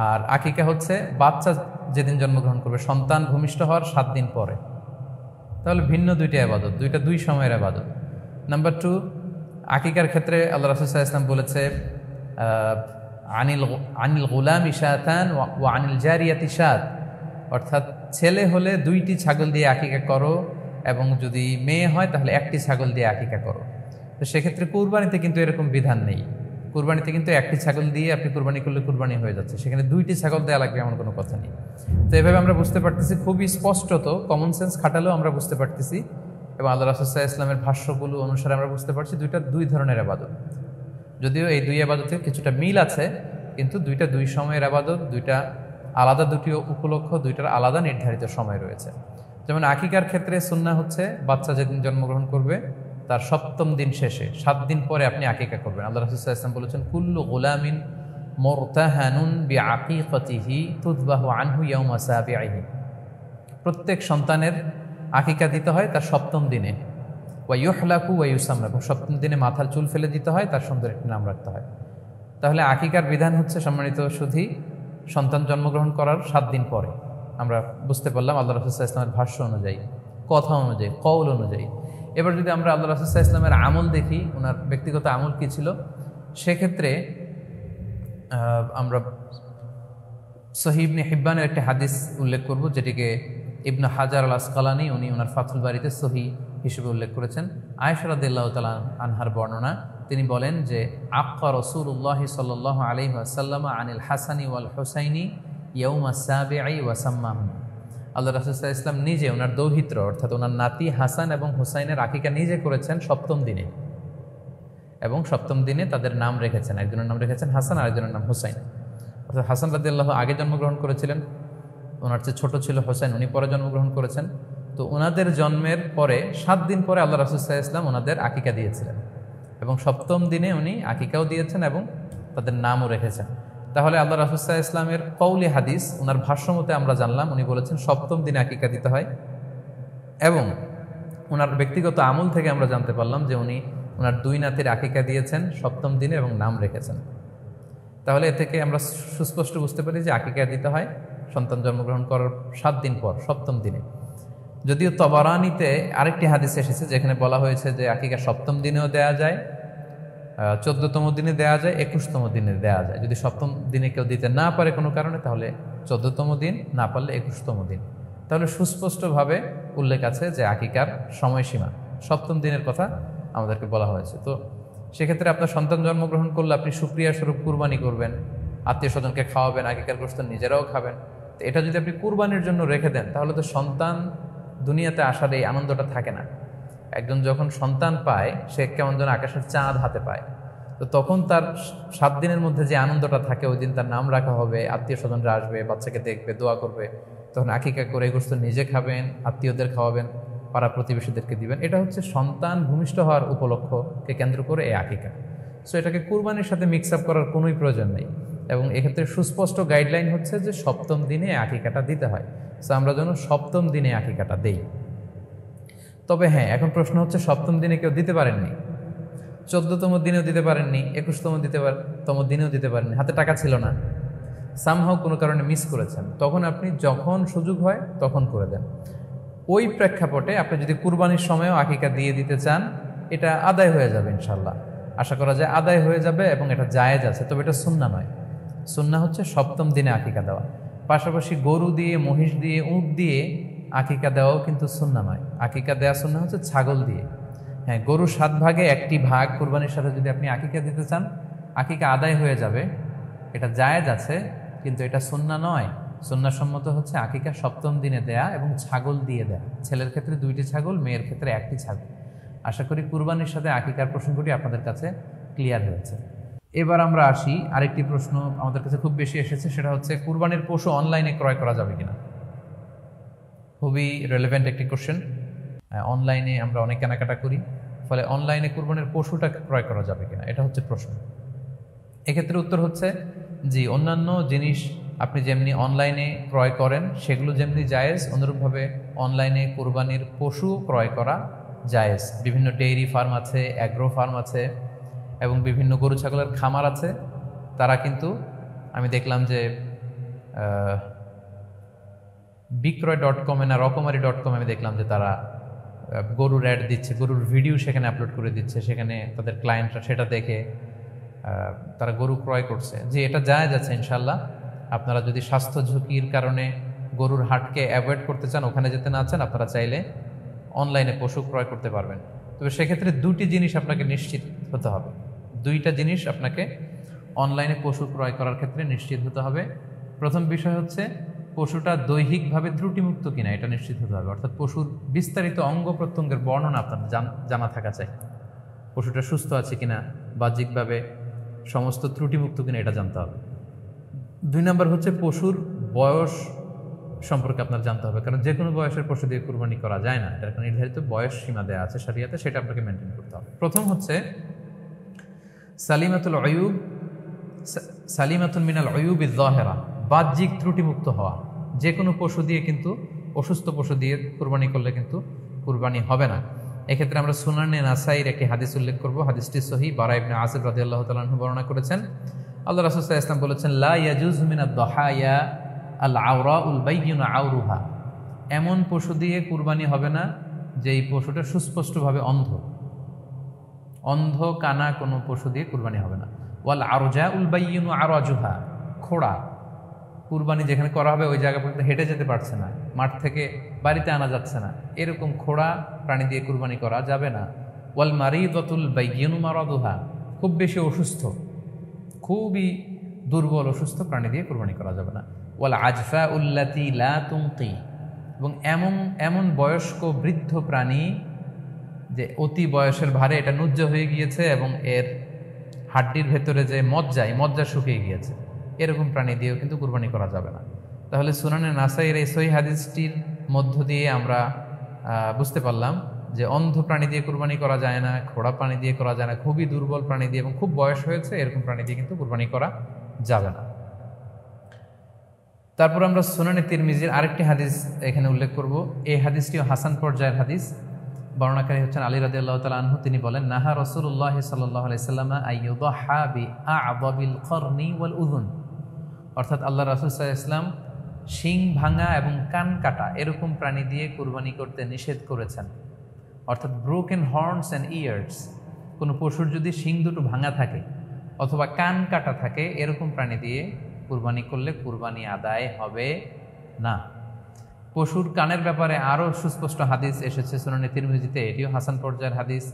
আর আকিকা হচ্ছে বাচ্চা যেদিন জন্মগ্রহণ করবে, সন্তান ভূমিষ্ঠ হওয়ার 7 দিন পরে। তাহলে ভিন্ন দুইটা ইবাদত, দুই সময়ের ইবাদত। নাম্বার 2, আকিকার ক্ষেত্রে আল্লাহ রাসূল সাল্লাল্লাহু আলাইহি ওয়াসাল্লাম বলেছে আনিল গুলামি শাতান ওয়া আনিল জারিয়াতি শাত, অর্থাৎ ছেলে হলে 2টি ছাগল দিয়ে আকিকা করো, এবং যদি মেয়ে হয় তাহলে 1টি ছাগল দিয়ে আকিকা করো। তো সেক্ষেত্রে কুরবানিতে কিন্তু এরকম বিধান নেই। কুরবানিতে কিন্তু 1টি ছাগল দিয়ে আপনি কুরবানি করলে কুরবানি হয়ে যাচ্ছে, সেখানে 2টি ছাগল দেওয়া লাগবে এমন কোনো কথা নেই। তো এভাবে আমরা বুঝতে পারতেছি, খুবই স্পষ্টত কমন সেন্স খাটালেও আমরা বুঝতে পারতেছি, এবং আল্লাহ রাসূল সাল্লাল্লাহু আলাইহি ওয়াসাল্লামের ভাষ্যগুলো অনুসারে আমরা বুঝতে পারছি দুইটা 2 ধরনের ইবাদত। যদিও এই 2 ইবাদতে কিছুটা মিল আছে, কিন্তু দুইটা 2 সময়ের ইবাদত, দুইটা আলাদা, দুটি উপলক্ষ, দুইটার আলাদা নির্ধারিত সময় রয়েছে। যেমন আকিকার ক্ষেত্রে সুন্নাহ হচ্ছে বাচ্চা যেদিন জন্মগ্রহণ করবে তার 7ম দিন শেষে 7 দিন পরে আপনি আকিকা করবেন। আল্লাহ রাসূল সাল্লাল্লাহু আলাইহি ওয়াসাল্লাম বলেছেন, কুল্লু গুলামিন মুরতাহানুন বিআকিকাতিহি তুযবাহু আনহু ইয়াওমা সাবিহি। প্রত্যেক সন্তানের আকিকা দিতে হয় তার 7ম দিনে, ওয়া ইউহলাকু ওয়া ইউসাম্মা, এবং 7ম দিনে মাথার চুল ফেলে দিতে হয়, তার সুন্দর একটি নাম রাখতে হয়। তাহলে আকিকার বিধান হচ্ছে সম্মানিত সুধী সন্তান জন্মগ্রহণ করার 7 দিন পরে। আমরা বুঝতে পারলাম আল্লাহ রাসূল সাল্লাল্লাহু আলাইহি ওয়াসাল্লামের ভাষ্য অনুযায়ী, কথা অনুযায়ী, কওল অনুযায়ী। এবার যদি আমরা আল্লাহ রাসূল সাল্লাল্লাহু আলাইহি ওয়াসাল্লামের আমল দেখি, ওনার ব্যক্তিগত আমল কী ছিল, সেক্ষেত্রে আমরা সহিহ ইবনে হিব্বানের একটি হাদিস উল্লেখ করব, যেটিকে ইবনে হাজার আল আসকালানি উনি ওনার ফাথুল বারিতে সহিহ হিসেবে উল্লেখ করেছেন। আয়েশা রাদিয়াল্লাহু তাআলা আনহার বর্ণনা, তিনি বলেন যে আক্কা রাসূলুল্লাহি সাল্লাল্লাহু আলাইহি ওয়াসাল্লাম আনিল হাসানি ওয়াল হুসাইনি ইয়াউমা সাবিঈ ওয়া সাম্মাহুমা। আল্লাহ রাসূল সাল্লাল্লাহু আলাইহি ওয়াসাল্লাম নিজে ওনার দৌহিত্র অর্থাৎ ওনার নাতি হাসান এবং হুসাইনের আকিকা নিজে করেছেন 7ম দিনে, এবং 7ম দিনে তাদের নাম রেখেছেন। একজনের নাম রেখেছেন হাসান, আরেকজনের নাম হুসাইন। অর্থাৎ হাসান রাদিয়াল্লাহু আগে জন্মগ্রহণ করেছিলেন, ওনার চেয়ে ছোট ছিল হোসেন, উনি পরে জন্মগ্রহণ করেছেন। তো ওনাদের জন্মের পরে 7 দিন পরে আল্লাহ রাসূল সাল্লাল্লাহু আলাইহি ওয়াসাল্লাম ওনাদের আকিকা দিয়েছিলেন, এবং 7ম দিনে উনি আকিকাও দিয়েছেন এবং তাদের নামও রেখেছেন। তাহলে আল্লাহ রাসূল সাল্লাল্লাহু আলাইহি ওয়াসাল্লামের কওলি হাদিস, ওনার ভাষ্য মতে আমরা জানলাম উনি বলেছেন 7ম দিনে আকিকা দিতে হয়, এবং ওনার ব্যক্তিগত আমল থেকে আমরা জানতে পারলাম যে উনি ওনার 2 নাতির আকিকা দিয়েছেন 7ম দিনে এবং নাম রেখেছেন। তাহলে এ থেকে আমরা সুস্পষ্ট বুঝতে পারি যে আকিকা দিতে হয় সন্তান জন্মগ্রহণ করার 7 দিন পর, 7ম দিনে। যদিও তবারানিতে আরেকটি হাদিস এসেছে যেখানে বলা হয়েছে যে আকিকা 7ম দিনেও দেয়া যায়, 14তম দিনে দেয়া যায়, 21তম দিনে দেয়া যায়। যদি 7ম দিনে কেউ দিতে না পারে কোনো কারণে, তাহলে 14তম দিন, না পারলে 21তম দিন। তাহলে সুস্পষ্টভাবে উল্লেখ আছে যে আকিকার সময়সীমা 7ম দিনের কথা আমাদেরকে বলা হয়েছে। তো সেক্ষেত্রে আপনার সন্তান জন্মগ্রহণ করলে আপনি শুকরিয়া স্বরূপ কুরবানি করবেন, আত্মীয় স্বজনকে খাওয়াবেন, আকিকার গোশত নিজেরাও খাবেন। তো এটা যদি আপনি কুরবানির জন্য রেখে দেন, তাহলে তো সন্তান দুনিয়াতে আসার এই আনন্দটা থাকে না। একজন যখন সন্তান পায়, সে কেমন যেন আকাশের চাঁদ হাতে পায়। তো তখন তার 7 দিনের মধ্যে যে আনন্দটা থাকে, ওই দিন তার নাম রাখা হবে, আত্মীয় স্বজনরা আসবে, বাচ্চাকে দেখবে, দোয়া করবে, তখন আকিকা করে গোশত নিজে খাবেন, আত্মীয়দের খাওয়াবেন, পাড়া প্রতিবেশীদেরকে দিবেন। এটা হচ্ছে সন্তান ভূমিষ্ঠ হওয়ার উপলক্ষকে কেন্দ্র করে এই আকিকা। সো এটাকে কুরবানির সাথে মিক্স আপ করার কোনোই প্রয়োজন নেই, এবং এক্ষেত্রে সুস্পষ্ট গাইডলাইন হচ্ছে যে 7ম দিনে আকিকাটা দিতে হয়। সো আমরা যেন 7ম দিনে আকিকাটা দেই। তবে হ্যাঁ, এখন প্রশ্ন হচ্ছে 7ম দিনে কেউ দিতে পারেননি, 14তম দিনেও দিতে পারেননি, 21তম দিনেও দিতে পারেননি, হাতে টাকা ছিল না, সামহাও কোনো কারণে মিস করেছেন, তখন আপনি যখন সুযোগ হয় তখন করে দেন। ওই প্রেক্ষাপটে আপনি যদি কুরবানির সময়ও আকিকা দিয়ে দিতে চান, এটা আদায় হয়ে যাবে ইনশাল্লাহ। আশা করা যায় আদায় হয়ে যাবে, এবং এটা জায়েজ আছে। তবে এটা সুন্নাহ নয়। সুন্নাহ হচ্ছে 7ম দিনে আকিকা দেওয়া। পাশাপাশি গরু দিয়ে, মহিষ দিয়ে, উট দিয়ে আকিকা দেওয়াও কিন্তু সুন্নাহ নয়। আকিকা দেওয়া সুন্নাহ হচ্ছে ছাগল দিয়ে। হ্যাঁ, গরু 7 ভাগে 1টি ভাগ কুরবানির সাথে যদি আপনি আকিকা দিতে চান, আকিকা আদায় হয়ে যাবে, এটা জায়েজ আছে, কিন্তু এটা সুন্নাহ নয়। সুন্নাহসম্মত হচ্ছে আকিকা 7ম দিনে দেয়া এবং ছাগল দিয়ে দেয়া। ছেলের ক্ষেত্রে 2টি ছাগল, মেয়ের ক্ষেত্রে 1টি ছাগল। আশা করি কুরবানির সাথে আকিকার প্রসঙ্গটি আপনাদের কাছে ক্লিয়ার হয়েছে। এবার আমরা আসি, আরেকটি প্রশ্ন আমাদের কাছে খুব বেশি এসেছে, সেটা হচ্ছে কুরবানির পশু অনলাইনে ক্রয় করা যাবে কিনা। খুবই রেলেভেন্ট একটি কোশ্চেন। অনলাইনে আমরা অনেক কেনাকাটা করি, ফলে অনলাইনে কুরবানির পশুটা ক্রয় করা যাবে কিনা, এটা হচ্ছে প্রশ্ন। এক্ষেত্রে উত্তর হচ্ছে জি, অন্যান্য জিনিস আপনি যেমনি অনলাইনে ক্রয় করেন সেগুলো যেমনি জায়েজ, অনুরূপভাবে অনলাইনে কুরবানির পশু ক্রয় করা জায়েজ। বিভিন্ন ডেইরি ফার্ম আছে, অ্যাগ্রো ফার্ম আছে, এবং বিভিন্ন গরু ছাগলের খামার আছে। তারা কিন্তু আমি দেখলাম যে বিক্রয়.com না রকমারি.com আমি দেখলাম যে তারা গরুর অ্যাড দিচ্ছে, গরুর ভিডিও সেখানে আপলোড করে দিচ্ছে, সেখানে তাদের ক্লায়েন্টরা সেটা দেখে তারা গরু ক্রয় করছে। যে এটা জায়েজ আছে ইনশাল্লাহ। আপনারা যদি স্বাস্থ্য ঝুঁকির কারণে গরুর হাটকে অ্যাভয়েড করতে চান, ওখানে যেতে না চান, আপনারা চাইলে অনলাইনে পশু ক্রয় করতে পারবেন। তবে সেক্ষেত্রে 2টি জিনিস আপনাকে নিশ্চিত হতে হবে। 2টা জিনিস আপনাকে অনলাইনে পশু ক্রয় করার ক্ষেত্রে নিশ্চিত হতে হবে। প্রথম বিষয় হচ্ছে পশুটা দৈহিকভাবে ত্রুটিমুক্ত কিনা, এটা নিশ্চিত হতে হবে। অর্থাৎ পশুর বিস্তারিত অঙ্গ প্রত্যঙ্গের বর্ণনা আপনার জানা থাকা চাই। পশুটা সুস্থ আছে কিনা, বাহ্যিকভাবে সমস্ত ত্রুটিমুক্ত কিনা, এটা জানতে হবে। 2 নম্বর হচ্ছে পশুর বয়স সম্পর্কে আপনার জানতে হবে, কারণ যে কোনো বয়সের পশু দিয়ে কুরবানি করা যায় না, এটার একটা নির্ধারিত বয়স সীমা দেওয়া আছে শরিয়াতে, সেটা আপনাকে মেনটেন করতে হবে। প্রথম হচ্ছে সালিমাতুল আয়ুব, সালিমাতুল মিনাল আয়ুব ইয-যাহিরা, বাহ্যিক ত্রুটিমুক্ত হওয়া। যে কোনো পশু দিয়ে কিন্তু, অসুস্থ পশু দিয়ে কুরবানি করলে কিন্তু কুরবানি হবে না। এক্ষেত্রে আমরা সুনানে নাসাইর একটি হাদিস উল্লেখ করব। হাদিসটি সহিহ, বারা ইবনে আযিব রাদিয়াল্লাহু তাআলা আনহু বর্ণনা করেছেন। আল্লাহ রাসূল সাল্লাল্লাহু আলাইহি ওয়াসাল্লাম বলেছেন, লা ইয়াজুজু মিনাদ দাহায়া আল আওরাউল বাইয়িনু আওরুহা, এমন পশু দিয়ে কুরবানি হবে না যেই পশুটা সুস্পষ্টভাবে অন্ধ। অন্ধ কানা কোনো পশু দিয়ে কুরবানি হবে না। ওয়াল আরজাউল বাইয়িনু আরাজুহা, খোড়া, কুরবানি যেখানে করা হবে ওই জায়গা পর্যন্ত হেঁটে যেতে পারছে না, মাঠ থেকে বাড়িতে আনা যাচ্ছে না, এরকম খোড়া প্রাণী দিয়ে কুরবানি করা যাবে না। ওয়াল মারিদাতুল বাইয়িনু মারাদুহা, খুব বেশি অসুস্থ, খুবই দুর্বল অসুস্থ প্রাণী দিয়ে কুরবানি করা যাবে না। ওয়াল আজফাউল্লাতী লা তুনকি, এবং এমন বয়স্ক বৃদ্ধ প্রাণী যে অতি বয়সের ভারে এটা নুজ্জ হয়ে গিয়েছে এবং এর হাড্ডির ভেতরে যে মজ্জা শুকিয়ে গিয়েছে, এরকম প্রাণী দিয়েও কিন্তু কুরবানি করা যাবে না। তাহলে সুনানে নাসাইয়ের এই সহিহ হাদিসটির মধ্য দিয়ে আমরা বুঝতে পারলাম যে অন্ধ প্রাণী দিয়ে কুরবানি করা যায় না, খোড়া প্রাণী দিয়ে করা যায় না, খুবই দুর্বল প্রাণী দিয়ে এবং খুব বয়স হয়েছে এরকম প্রাণী দিয়ে কিন্তু কুরবানি করা যাবে না। তারপর আমরা সুনানে তিরমিজির আরেকটি হাদিস এখানে উল্লেখ করব। এই হাদিসটিও হাসান পর্যায়ের হাদিস। বর্ণনাকারী হচ্ছেন আলী রাদিয়াল্লাহু তাআলা আনহু। তিনি বলেন, নাহা রাসূলুল্লাহ সাল্লাল্লাহু আলাইহি সাল্লাম আইয়ুদহা বিআ'যাবিল করনি ওয়াল উযুন, অর্থাৎ আল্লাহ রাসূল সাল্লাল্লাহু আলাইহি ওয়াসাল্লাম শিং ভাঙা এবং কান কাটা এরকম প্রাণী দিয়ে কুরবানি করতে নিষেধ করেছেন। অর্থাৎ ব্রোকেন হর্নস অ্যান্ড ইয়ার্স, কোনো পশুর যদি শিং দুটো ভাঙা থাকে অথবা কান কাটা থাকে, এরকম প্রাণী দিয়ে কুরবানি করলে কুরবানি আদায় হবে না। পশুর কানের ব্যাপারে আরও সুস্পষ্ট হাদিস এসেছে সুনানে তিরমিজিতে, এটিও হাসান পর্যায়ের হাদিস।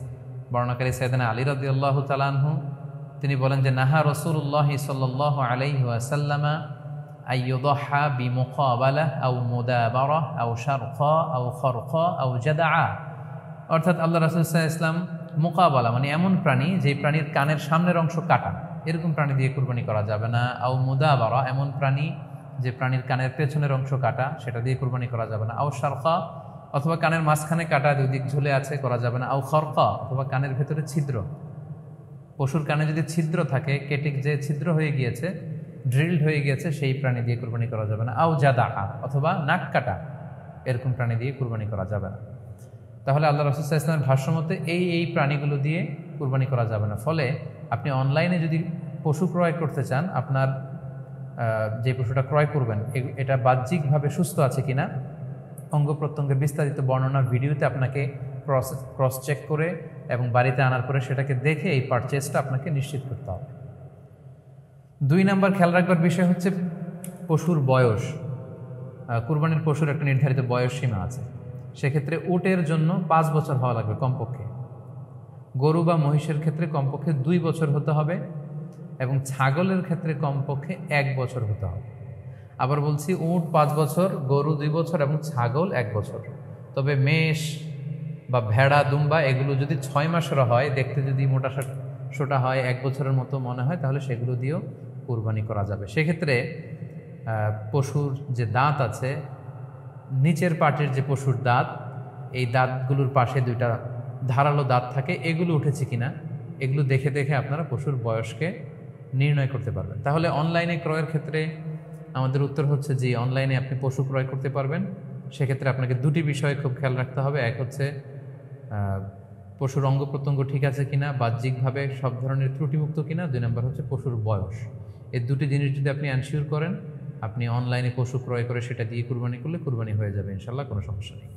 বর্ণনাকারী সাইয়েদনা আলী রাদিয়াল্লাহু তাআলা আনহু, তিনি বলেন যে নাহা রাসূলুল্লাহ সাল্লাল্লাহু আলাইহি ওয়াসাল্লাম আইয়ুদহা বিমুকাবালা আও মুদাবারা আও শারকা আও খরকা আও জাদআ, অর্থাৎ আল্লাহ রাসূল সাল্লাল্লাহু আলাইহি ওয়াসাল্লাম মুকাবালা মানে এমন প্রাণী যে প্রাণীর কানের সামনের অংশ কাটা, এরকম প্রাণী দিয়ে কুরবানি করা যাবে না। আও মুদাবারা, এমন প্রাণী যে প্রাণীর কানের পেছনের অংশ কাটা, সেটা দিয়ে কুরবানি করা যাবে না। আও শারকা, অথবা কানের মাঝখানে কাটা দুই দিক ঝুলে আছে, করা যাবে না। আও খরকা, অথবা কানের ভেতরে ছিদ্র, পশুর কানে যদি ছিদ্র থাকে, কেটে যে ছিদ্র হয়ে গিয়েছে, ড্রিলড হয়ে গিয়েছে, সেই প্রাণী দিয়ে কুরবানি করা যাবে না। আও জাদা, অথবা নাক কাটা, এরকম প্রাণী দিয়ে কুরবানি করা যাবে না। তাহলে আল্লাহ রাসূল সাল্লাল্লাহু আলাইহি ওয়াসাল্লামের ভাষ্যমতে এই প্রাণীগুলো দিয়ে কুরবানি করা যাবে না। ফলে আপনি অনলাইনে যদি পশু ক্রয় করতে চান, আপনার যে পশুটা ক্রয় করবেন এটা বাহ্যিকভাবে সুস্থ আছে কিনা, অঙ্গ প্রত্যঙ্গের বিস্তারিত বর্ণনা ভিডিওতে আপনাকে ক্রস চেক করে এবং বাড়িতে আনার পরে সেটাকে দেখে এই পারচেজটা আপনাকে নিশ্চিত করতে হবে। 2 নম্বর খেয়াল রাখবার বিষয় হচ্ছে পশুর বয়স। কুরবানির পশুর একটা নির্ধারিত বয়স সীমা আছে। সেক্ষেত্রে উটের জন্য 5 বছর হওয়া লাগবে কমপক্ষে, গরু বা মহিষের ক্ষেত্রে কমপক্ষে 2 বছর হতে হবে, এবং ছাগলের ক্ষেত্রে কমপক্ষে 1 বছর হতে হবে। আবার বলছি, উট 5 বছর, গরু 2 বছর এবং ছাগল 1 বছর। তবে মেষ বা ভেড়া, দুম্বা এগুলো যদি 6 মাসের হয়, দেখতে যদি মোটা সোটা হয়, 1 বছরের মতো মনে হয়, তাহলে সেগুলো দিয়েও কুরবানি করা যাবে। সেক্ষেত্রে পশুর যে দাঁত আছে, নিচের পাটের যে পশুর দাঁত, এই দাঁতগুলোর পাশে 2টা ধারালো দাঁত থাকে, এগুলো উঠেছে কিনা এগুলো দেখে দেখে আপনারা পশুর বয়সকে নির্ণয় করতে পারবেন। তাহলে অনলাইনে ক্রয়ের ক্ষেত্রে আমাদের উত্তর হচ্ছে যে অনলাইনে আপনি পশু ক্রয় করতে পারবেন। সেক্ষেত্রে আপনাকে 2টি বিষয় খুব খেয়াল রাখতে হবে। এক হচ্ছে পশুর অঙ্গ প্রত্যঙ্গ ঠিক আছে কিনা, বাহ্যিকভাবে সব ধরনের ত্রুটিমুক্ত কিনা। 2 নম্বর হচ্ছে পশুর বয়স। এই 2টি জিনিস যদি আপনি এনশিওর করেন, আপনি অনলাইনে পশু ক্রয় করে সেটা দিয়ে কুরবানি করলে কুরবানি হয়ে যাবে ইনশাল্লাহ, কোনো সমস্যা নেই।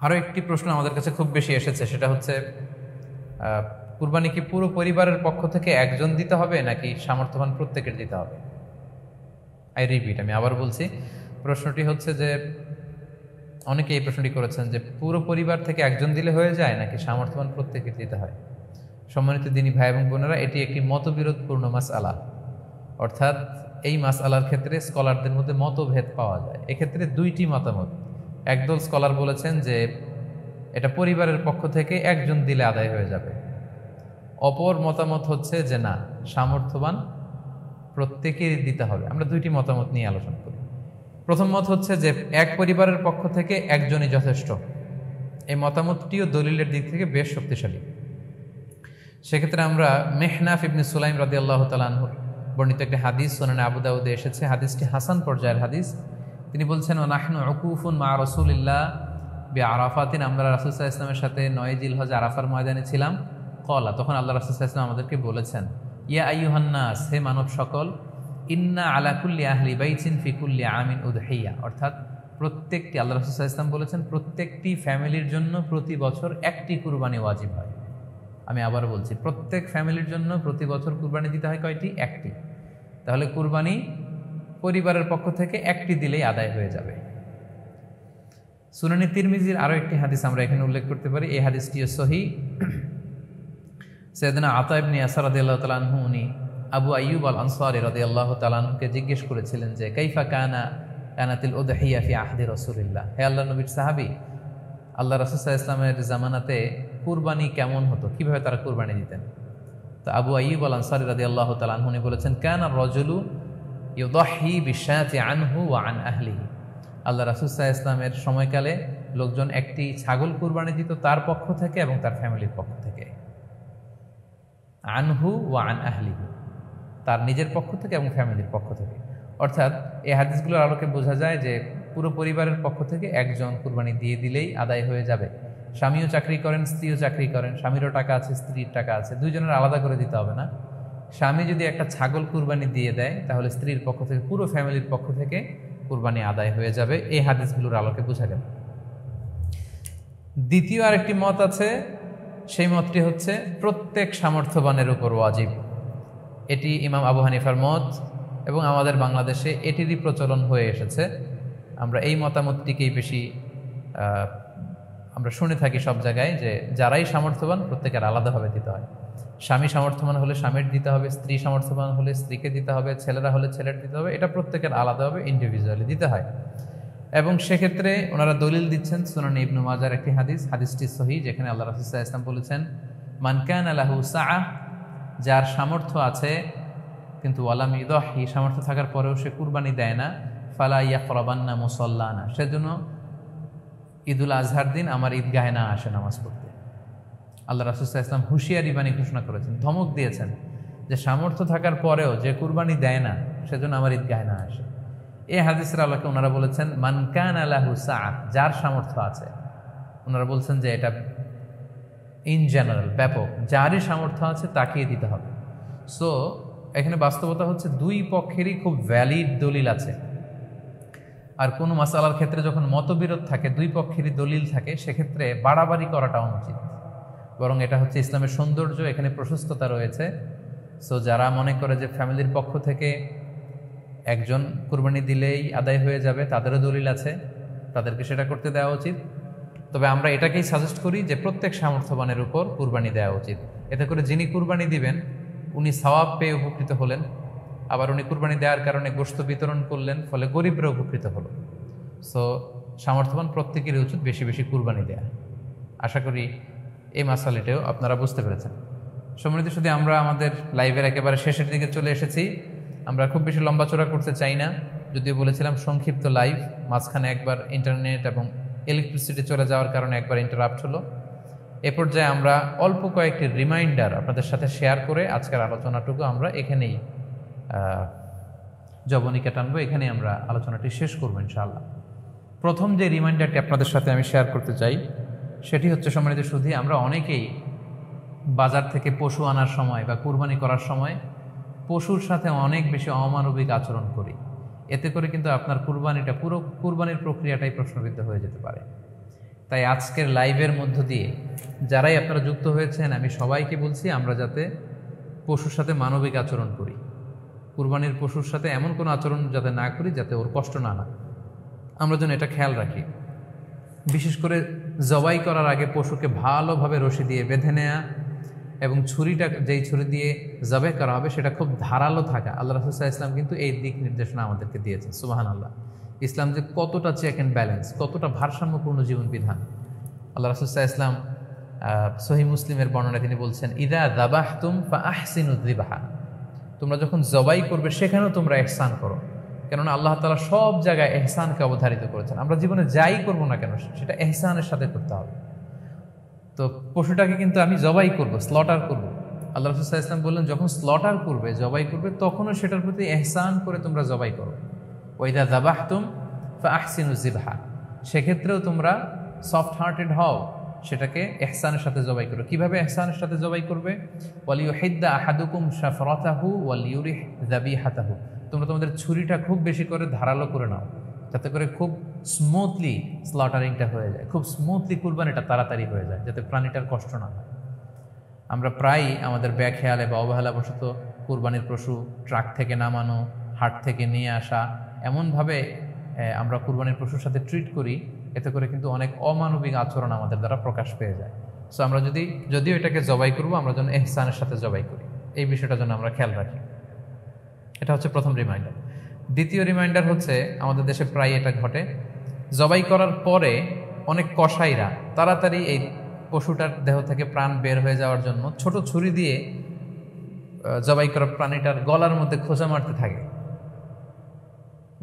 আরও একটি প্রশ্ন আমাদের কাছে খুব বেশি এসেছে, সেটা হচ্ছে কুরবানি কি পুরো পরিবারের পক্ষ থেকে একজন দিতে হবে নাকি সামর্থ্যবান প্রত্যেকের দিতে হবে? আমি আবার বলছি, প্রশ্নটি হচ্ছে যে অনেকে এই প্রশ্নটি করেছেন যে পুরো পরিবার থেকে একজন দিলে হয়ে যায় নাকি সামর্থ্যবান প্রত্যেকের দিতে হয়। সম্মানিত দিনী ভাই এবং বোনেরা, এটি একটি মতবিরোধপূর্ণ মাসআলা, অর্থাৎ এই মাসআলার ক্ষেত্রে স্কলারদের মধ্যে মতভেদ পাওয়া যায়। এক্ষেত্রে 2টি মতামত। একদল স্কলার বলেছেন যে এটা পরিবারের পক্ষ থেকে একজন দিলে আদায় হয়ে যাবে। অপর মতামত হচ্ছে যে না, সামর্থ্যবান প্রত্যেকেরই দিতে হবে। আমরা 2টি মতামত নিয়ে আলোচনা করি। প্রথম মত হচ্ছে যে এক পরিবারের পক্ষ থেকে একজনই যথেষ্ট। এই মতামতটিও দলিলের দিক থেকে বেশ শক্তিশালী। সেক্ষেত্রে আমরা মেহনাফ ইবনে সুলাইম রাদিয়াল্লাহু তাআলা আনহুর বর্ণিত একটি হাদিস সুনানে আবু দাউদে এসেছে, হাদিসটি হাসান পর্যায়ের হাদিস। তিনি বলছেন, ওয়া নাহনু উকুফুন মা রাসূলিল্লাহ বিআরাফাতিন, আমরা রাসূল সাল্লাল্লাহু আলাইহি ওয়াসাল্লামের সাথে 9 জিলহজ আরাফার ময়দানে ছিলাম। ক্বালা, তখন আল্লাহ রাসূল সাল্লাল্লাহু আলাইহি ওয়াসাল্লাম আমাদেরকে বলেছেন, ইয়া আইয়ুহান নাস, হে মানব সকল, ইন্না আলা কুল্লি আহলি বাইতিন ফি কুল্লি আমিন উদহিয়া, অর্থাৎ প্রত্যেকটি, আল্লাহ রাসূল সাল্লাল্লাহু আলাইহি ওয়াসাল্লাম বলেছেন, প্রত্যেকটি ফ্যামিলির জন্য প্রতি বছর একটি কুরবানি ওয়াজিব হয়। আমি আবার বলছি, প্রত্যেক ফ্যামিলির জন্য প্রতি বছর কুরবানি দিতে হয় কয়টি? একটি। তাহলে কুরবানি পরিবারের পক্ষ থেকে একটি দিলেই আদায় হয়ে যাবে। সুনানি তিরমিজির আরও একটি হাদিস আমরা এখানে উল্লেখ করতে পারি, এই হাদিসটিও সহিহ। সাইয়েদনা আতা ইবনে ইয়াসার রাদিয়াল্লাহু তাআলা আনহু, উনি আবু আইয়ুব আল আনসারী রাদিয়াল্লাহু তাআলা আনহুকে জিজ্ঞেস করেছিলেন যে কাইফা কানাতিল উদহিয়া ফি আহদি রাসূলিল্লাহ, হে আল্লাহর নবীর সাহাবী, আল্লাহ রাসূল সাল্লাল্লাহু আলাইহি ওয়াসাল্লামের জামানাতে কুরবানি কেমন হতো, কিভাবে তারা কুরবানি দিতেন? তো আবু আইয়ুব আল আনসারী রাদিয়াল্লাহু তাআলা আনহু উনি বলেছেন, কানা রাজুলু ইউদাহি বিশাতি আনহু ওয়া আন আহলিহি, আল্লাহ রাসূল সাল্লাল্লাহু আলাইহি ওয়াসাল্লামের সময়কালে লোকজন একটি ছাগল কুরবানি দিত তার পক্ষ থেকে এবং তার ফ্যামিলির পক্ষ থেকে। আনহু ওয়া আন আহলিহি, তার নিজের পক্ষ থেকে এবং ফ্যামিলির পক্ষ থেকে। অর্থাৎ এই হাদিসগুলোর আলোকে বোঝা যায় যে পুরো পরিবারের পক্ষ থেকে একজন কুরবানি দিয়ে দিলেই আদায় হয়ে যাবে। স্বামীও চাকরি করেন, স্ত্রীও চাকরি করেন, স্বামীরও টাকা আছে, স্ত্রীর টাকা আছে, দুইজনের আলাদা করে দিতে হবে না। স্বামী যদি একটা ছাগল কুরবানি দিয়ে দেয় তাহলে স্ত্রীর পক্ষ থেকে, পুরো ফ্যামিলির পক্ষ থেকে কুরবানি আদায় হয়ে যাবে। এই হাদিসগুলোর আলোকে বোঝা গেল। দ্বিতীয় আরেকটি মত আছে, সেই মতটি হচ্ছে প্রত্যেক সামর্থ্যবানের উপর ওয়াজিব। এটি ইমাম আবু হানিফার মত এবং আমাদের বাংলাদেশে এটিরই প্রচলন হয়ে এসেছে। আমরা এই মতামতটিকেই বেশি আমরা শুনে থাকি সব জায়গায়, যে যারাই সামর্থ্যবান প্রত্যেকের আলাদাভাবে দিতে হয়। স্বামী সামর্থ্যবান হলে স্বামীর দিতে হবে, স্ত্রী সামর্থ্যবান হলে স্ত্রীকে দিতে হবে, ছেলেরা হলে ছেলের দিতে হবে। এটা প্রত্যেকের আলাদাভাবে ইন্ডিভিজুয়ালি দিতে হয়। এবং সেক্ষেত্রে ওনারা দলিল দিচ্ছেন সুনানে ইবনু মাজার একটি হাদিস, হাদিসটি সহিহ, যেখানে আল্লাহ রাসূল সাল্লাল্লাহু আলাইহি ওয়াসাল্লাম বলেছেন, মান কানা লাহু সাআহ, যার সামর্থ্য আছে কিন্তু ওয়ালাম ইউদাহি, সামর্থ্য থাকার পরেও সে কুরবানি দেয় না, ফালা ইয়াকরাবান্না মুসাল্লানা, সেজন্য ঈদুল আজহার দিন আমার ঈদগাহে না আসে নামাজ পড়তে। আল্লাহ রাসূল সাল্লাল্লাহু আলাইহি ওয়াসাল্লাম হুঁশিয়ারি বাণী ঘোষণা করেছেন, ধমক দিয়েছেন যে সামর্থ্য থাকার পরেও যে কুরবানি দেয় না সেজন্য আমার ঈদগাহে না আসে। এই হাদিসের আলোকে ওনারা বলেছেন মান কানা লাহু সাআহ, যার সামর্থ্য আছে। ওনারা বলছেন যে এটা ইন জেনারেল, ব্যাপক, যারই সামর্থ্য আছে তাকেই দিতে হবে। সো এখানে বাস্তবতা হচ্ছে দুই পক্ষেরই খুব ভ্যালিড দলিল আছে। আর কোনো মাসালার ক্ষেত্রে যখন মতবিরোধ থাকে, দুই পক্ষেরই দলিল থাকে, সেক্ষেত্রে বাড়াবাড়ি করাটা অনুচিত। বরং এটা হচ্ছে ইসলামের সৌন্দর্য, এখানে প্রশস্ততা রয়েছে। সো যারা মনে করে যে ফ্যামিলির পক্ষ থেকে একজন কুরবানি দিলেই আদায় হয়ে যাবে, তাদেরও দলিল আছে, তাদেরকে সেটা করতে দেওয়া উচিত। তবে আমরা এটাকেই সাজেস্ট করি যে প্রত্যেক সামর্থ্যবানের উপর কুরবানি দেওয়া উচিত। এতে করে যিনি কুরবানি দিবেন উনি সওয়াব পেয়ে উপকৃত হলেন, আবার উনি কুরবানি দেওয়ার কারণে গোশত বিতরণ করলেন, ফলে গরিবরা উপকৃত হলো। সো সামর্থ্যবান প্রত্যেকেরই উচিত বেশি বেশি কুরবানি দেয়া। আশা করি এই মাসালাটাও আপনারা বুঝতে পেরেছেন। সম্মানিত শুধু আমরা আমাদের লাইভের একেবারে শেষের দিকে চলে এসেছি। আমরা খুব বেশি লম্বাচড়া করতে চাই না, যদিও বলেছিলাম সংক্ষিপ্ত লাইভ, মাঝখানে একবার ইন্টারনেট এবং ইলেকট্রিসিটি চলে যাওয়ার কারণে একবার ইন্টারাপ্ট হলো। এ পর্যায়ে আমরা অল্প কয়েকটি রিমাইন্ডার আপনাদের সাথে শেয়ার করে আজকের আলোচনাটুকু আমরা এখানেই জবনিকা টানবো, এখানেই আমরা আলোচনাটি শেষ করবো ইনশাআল্লাহ। প্রথম যে রিমাইন্ডারটি আপনাদের সাথে আমি শেয়ার করতে চাই সেটি হচ্ছে, সম্মানিত সুধী, আমরা অনেকেই বাজার থেকে পশু আনার সময় বা কুরবানি করার সময় পশুর সাথে অনেক বেশি অমানবিক আচরণ করি। এতে করে কিন্তু আপনার কুরবানিটা, পুরো কুরবানির প্রক্রিয়াটাই প্রশ্নবিদ্ধ হয়ে যেতে পারে। তাই আজকের লাইভের মধ্য দিয়ে যারাই আপনারা যুক্ত হয়েছেন, আমি সবাইকে বলছি আমরা যাতে পশুর সাথে মানবিক আচরণ করি, কুরবানির পশুর সাথে এমন কোনো আচরণ যাতে না করি যাতে ওর কষ্ট না হয়, আমরা যেন এটা খেয়াল রাখি। বিশেষ করে জবাই করার আগে পশুকে ভালোভাবে রশি দিয়ে বেঁধে নেওয়া এবং ছুরিটা, যেই ছুরি দিয়ে জবাই করা হবে সেটা খুব ধারালো থাকা। আল্লাহ রাসূল সাল্লাল্লাহু আলাইহি ওয়াসাল্লাম কিন্তু এই দিক নির্দেশনা আমাদেরকে দিয়েছেন। সুবহানাল্লাহ, ইসলাম যে কতটা চেক অ্যান্ড ব্যালেন্স, কতটা ভারসাম্যপূর্ণ জীবন বিধান। আল্লাহ রাসূল সাল্লাল্লাহু আলাইহি ওয়াসাল্লাম সহিহ মুসলিমের বর্ণনায় তিনি বলছেন, ইদা যাবাহতুম ফাআহসিনু যিবহা, তোমরা যখন জবাই করবে সেখানেও তোমরা ইহসান করো। কেননা আল্লাহ তাআলা সব জায়গায় ইহসানকে অবধারিত করেছেন। আমরা জীবনে যাই করব না কেন সেটা ইহসানের সাথে করতে হবে। তো পশুটাকে কিন্তু আমি জবাই করব, স্লটার করব। আল্লাহ রাসূল সাল্লাল্লাহু আলাইহি ওয়াসাল্লাম বললেন, যখন স্লটার করবে, জবাই করবে, তখনও সেটার প্রতি ইহসান করে তোমরা জবাই করো। ওয়া ইযা যাবাহতুম ফাআহসিনুজ যিবহা, সেক্ষেত্রেও তোমরা সফট হার্টেড হও, সেটাকে ইহসানের সাথে জবাই করো। কিভাবে ইহসানের সাথে জবাই করবে? ওয়ালিউহিদ্দা আহাদুকুম শাফরাতাহু ওয়ালিউরিহ যাবিহাতাহু, তোমরা তোমাদের ছুরিটা খুব বেশি করে ধারালো করে নাও, যাতে করে খুব স্মুথলি স্লটারিংটা হয়ে যায়, খুব স্মুথলি কুরবানিটা তাড়াতাড়ি হয়ে যায়, যাতে প্রাণীটার কষ্ট না হয়। আমরা প্রায়ই আমাদের ব্যাখেয়ালে বা অবহেলাবশত কুরবানির পশু ট্রাক থেকে নামানো, হাট থেকে নিয়ে আসা, এমনভাবে আমরা কুরবানির পশুর সাথে ট্রিট করি, এতে করে কিন্তু অনেক অমানবিক আচরণ আমাদের দ্বারা প্রকাশ পেয়ে যায়। সো আমরা যদিও এটাকে জবাই করবো, আমরা যেন ইহসানের সাথে জবাই করি, এই বিষয়টা যেন আমরা খেয়াল রাখি। এটা হচ্ছে প্রথম রিমাইন্ডার। দ্বিতীয় রিমাইন্ডার হচ্ছে, আমাদের দেশে প্রায় এটা ঘটে, জবাই করার পরে অনেক কসাইরা তাড়াতাড়ি এই পশুটার দেহ থেকে প্রাণ বের হয়ে যাওয়ার জন্য ছোট ছুরি দিয়ে জবাই করা প্রাণীটার গলার মধ্যে খোঁচা মারতে থাকে,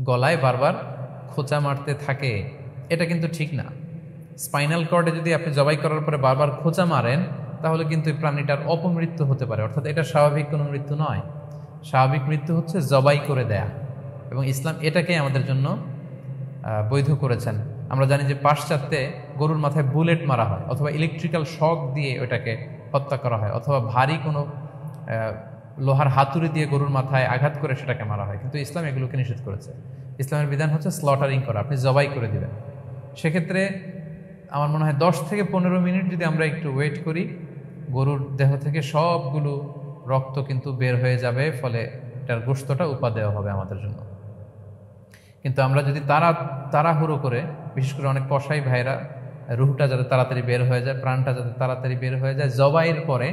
গলায় বারবার খোঁচা মারতে থাকে। এটা কিন্তু ঠিক না। স্পাইনাল কর্ডে যদি আপনি জবাই করার পরে বারবার খোঁচা মারেন, তাহলে কিন্তু এই প্রাণীটার অপমৃত্যু হতে পারে, অর্থাৎ এটা স্বাভাবিক কোনো মৃত্যু নয়। স্বাভাবিক মৃত্যু হচ্ছে জবাই করে দেয়া, এবং ইসলাম এটাকে আমাদের জন্য বৈধ করেছেন। আমরা জানি যে পাশ্চাত্যে গরুর মাথায় বুলেট মারা হয়, অথবা ইলেকট্রিক্যাল শক দিয়ে ওটাকে হত্যা করা হয়, অথবা ভারী কোনো লোহার হাতুড়ি দিয়ে গরুর মাথায় আঘাত করে সেটাকে মারা হয়। কিন্তু ইসলাম এগুলোকে নিষেধ করেছে। ইসলামের বিধান হচ্ছে স্লটারিং করা, আপনি জবাই করে দিবেন। সেক্ষেত্রে আমার মনে হয় 10 থেকে 15 মিনিট যদি আমরা একটু ওয়েট করি, গরুর দেহ থেকে সবগুলো রক্ত কিন্তু বের হয়ে যাবে, ফলে এটার গোশতটা উপা দেওয়া হবে আমাদের জন্য। কিন্তু আমরা যদি তাড়াহুড়ো করে, বিশেষ করে অনেক কসাই ভাইরা রুহটা যাতে তাড়াতাড়ি বের হয়ে যায়, প্রাণটা যাতে তাড়াতাড়ি বের হয়ে যায়, জবাইয়ের পরে